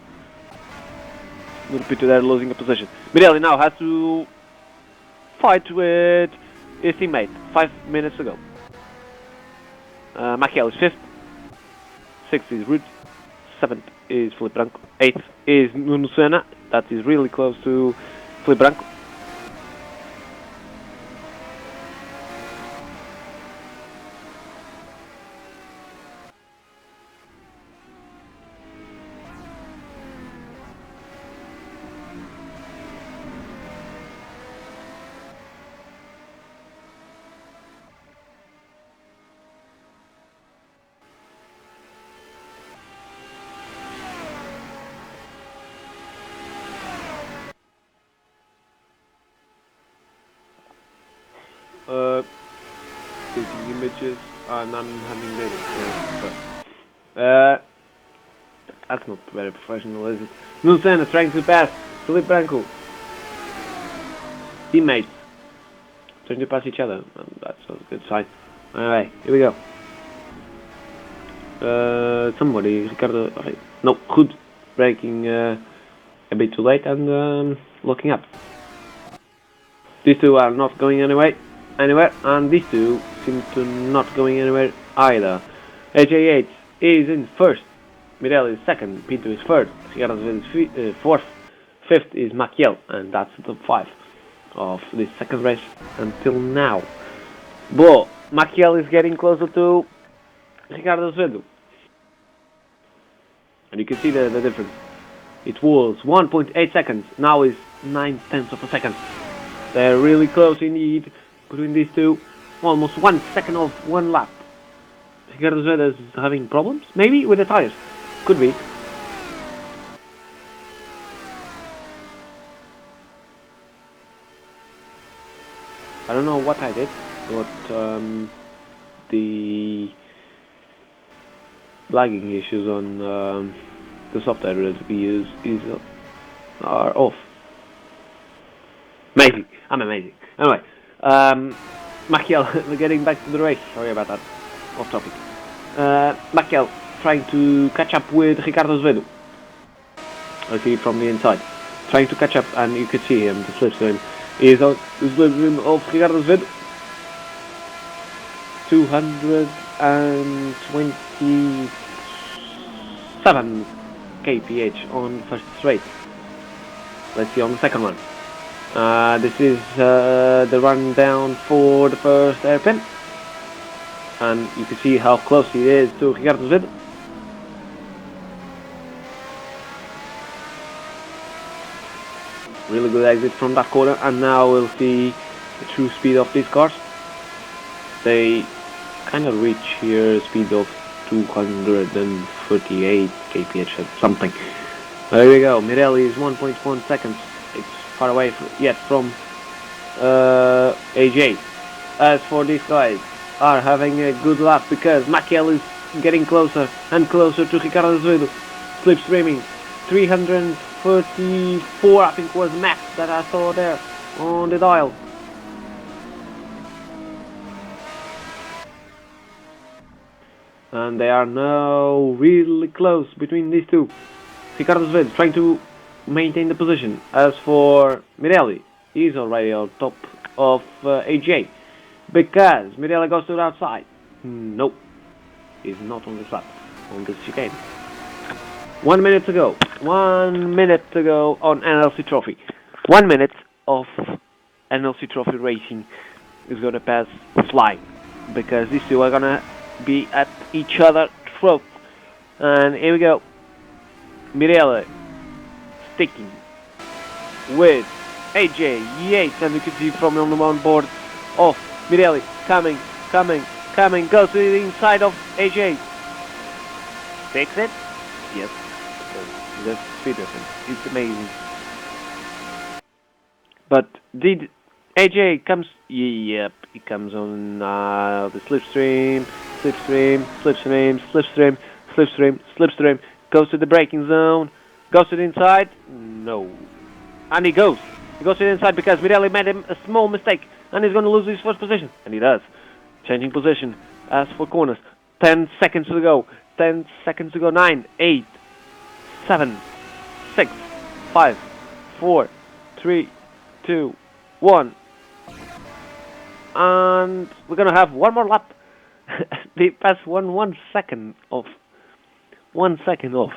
Nuno Peter there losing a position. Mirelli now has to fight with his teammate 5 minutes ago. Maciel is 5th, 6th is Ruud, 7th is Felipe Branco, 8th is Nuno Senna, that is really close to Felipe Branco. Taking images and I'm having data. That's not very professional, is it? Nuno Senna trying to pass Felipe Branco. Teammates trying to pass each other. That's a good sign. Alright, here we go. Somebody, Ricardo. Okay. No, Ruud braking a bit too late and locking up. These two are not going anywhere, and these two seem to not going anywhere either. AJ Yates is in first, Mirelli is second, Pinto is third, Figueroa is fourth, fifth is Maciel, and that's the top 5 of this second race until now. But Maciel is getting closer to Ricardo Azevedo, and you can see the difference. It was 1.8 seconds, now is 9/10 of a second. They're really close indeed between these two. Almost 1 second of one lap. Ricardo Azevedo is having problems? Maybe with the tires. Could be. I don't know what I did, but the lagging issues on the software that we use are off. Amazing. I'm amazing. Anyway, Maciel, getting back to the race. Sorry about that. Off topic. Maciel trying to catch up with Ricardo Azevedo. I see from the inside. Trying to catch up, and you could see him, the slipstream is on the slipstream of Ricardo Azevedo. 227 kph on first straight. Let's see on the second one. This is the run down for the first hairpin, and you can see how close he is to Ricardo Azevedo. Really good exit from that corner, and now we'll see the true speed of these cars. They kind of reach here speed of 238 kph or something. There we go. Mirelli is 1.1 seconds. It's far away yet from AJ. As for these guys, are having a good lap because Maciel is getting closer and closer to Ricardo Azevedo. Slipstreaming 334, I think was max that I saw there on the dial. And they are now really close between these two. Ricardo Azevedo trying to maintain the position. As for Mirelli, he's already on top of AJ because Mirelli goes to the outside. Nope, he's not on this lap, on this chicane. 1 minute to go. 1 minute to go on NLC Trophy. 1 minute of NLC Trophy racing is gonna pass flying. because these two are gonna be at each other's throat. And here we go. Mirele sticking with AJ Yates, and we can see from on the board of Mirele coming, goes to the inside of AJ. Takes it? Yes. That's Peterson. It's amazing. But did AJ comes? Yep, he comes on the slipstream. Goes to the braking zone. Goes to the inside. No. And he goes. He goes to the inside because Mirele made him a small mistake. And he's going to lose his first position. And he does. Changing position. As for corners. 10 seconds to go. 10 seconds to go. 9, 8, 7, 6, 5, 4, 3, 2, 1. And we're going to have one more lap. They pass 1 second off. 1 second off.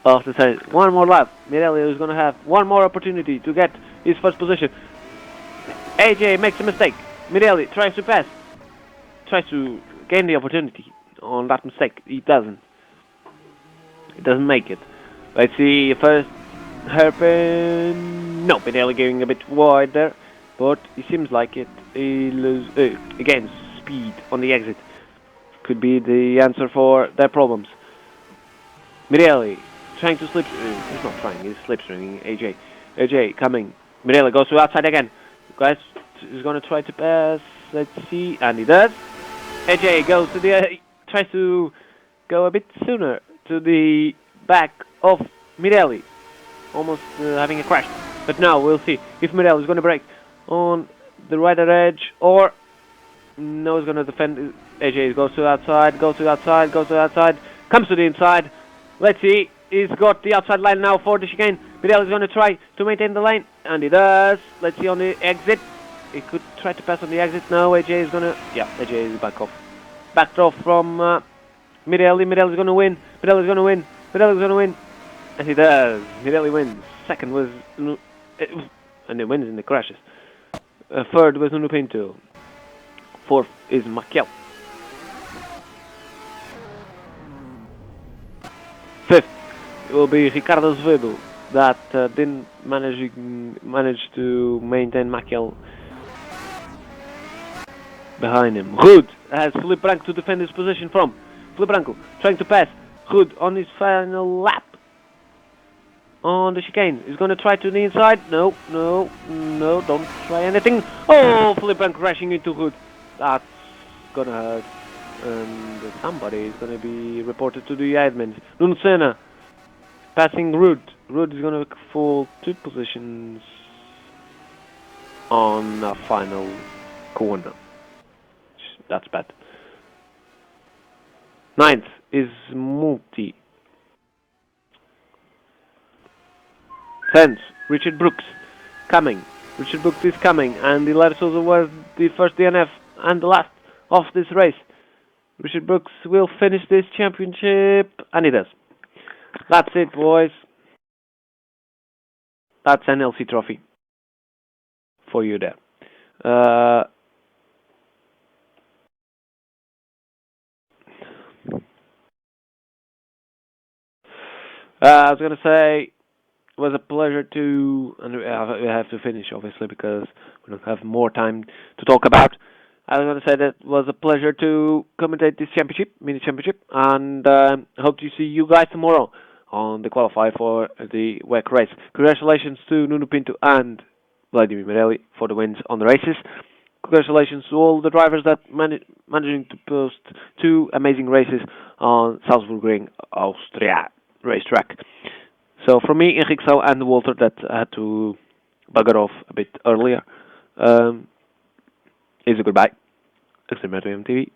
After saying one more lap, Mirele is going to have one more opportunity to get his first position. AJ makes a mistake. Mirele tries to pass. Tries to gain the opportunity on that mistake. He doesn't. He doesn't make it. Let's see first hairpin. No, Mirele going a bit wide there. But it seems like it. He gains speed on the exit. Could be the answer for their problems. Mirele trying to slip. He's not trying. He's slipstreaming. AJ. AJ coming. Mirele goes to outside again. Guys is going to try to pass. Let's see, and he does. AJ goes to the. Tries to go a bit sooner to the back of Mirele. Almost having a crash. But now we'll see if Mirele is going to break on the right edge or no, he's going to defend. AJ goes to outside, comes to the inside. Let's see, he's got the outside line now for the chicane. Mirele is going to try to maintain the lane, and he does. Let's see on the exit. He could try to pass on the exit. No, AJ is going to. Yeah, AJ is back off. Backed off from Mirele. Mirele is going to win. And he does. Mirele wins. Second was. And he wins in the crashes. Third was Nuno Pinto. Fourth is Maciel. Fifth will be Ricardo Azevedo, that didn't manage to maintain Maciel behind him. Ruud has Felipe Branco to defend his position from. Felipe Branco trying to pass Ruud on his final lap on the chicane. He's going to try to the inside. No, don't try anything. Oh, Felipe Branco crashing into Ruud. That's gonna hurt. And somebody is gonna be reported to the admins. Nuno Senna passing Ruud. Ruud is gonna fall 2 positions on a final corner. That's bad. 9th is Multi. 10th, Richard Brooks coming. Richard Brooks is coming, and Hilario Souza was the first DNF and the last of this race. Richard Brooks will finish this championship, and he does. That's it, boys. That's NLC trophy for you there. I was going to say, it was a pleasure to, and we have to finish obviously because we don't have more time to talk about. I was going to say that it was a pleasure to commentate this championship, mini championship, and hope to see you guys tomorrow on the qualifier for the WEC race. Congratulations to Nuno Pinto and Vladimir Mirele for the wins on the races. Congratulations to all the drivers that managing to post 2 amazing races on Salzburgring, Austria racetrack. So from me, Henrik Sau, and Walter that had to bugger off a bit earlier, is a goodbye. Extreme MTV.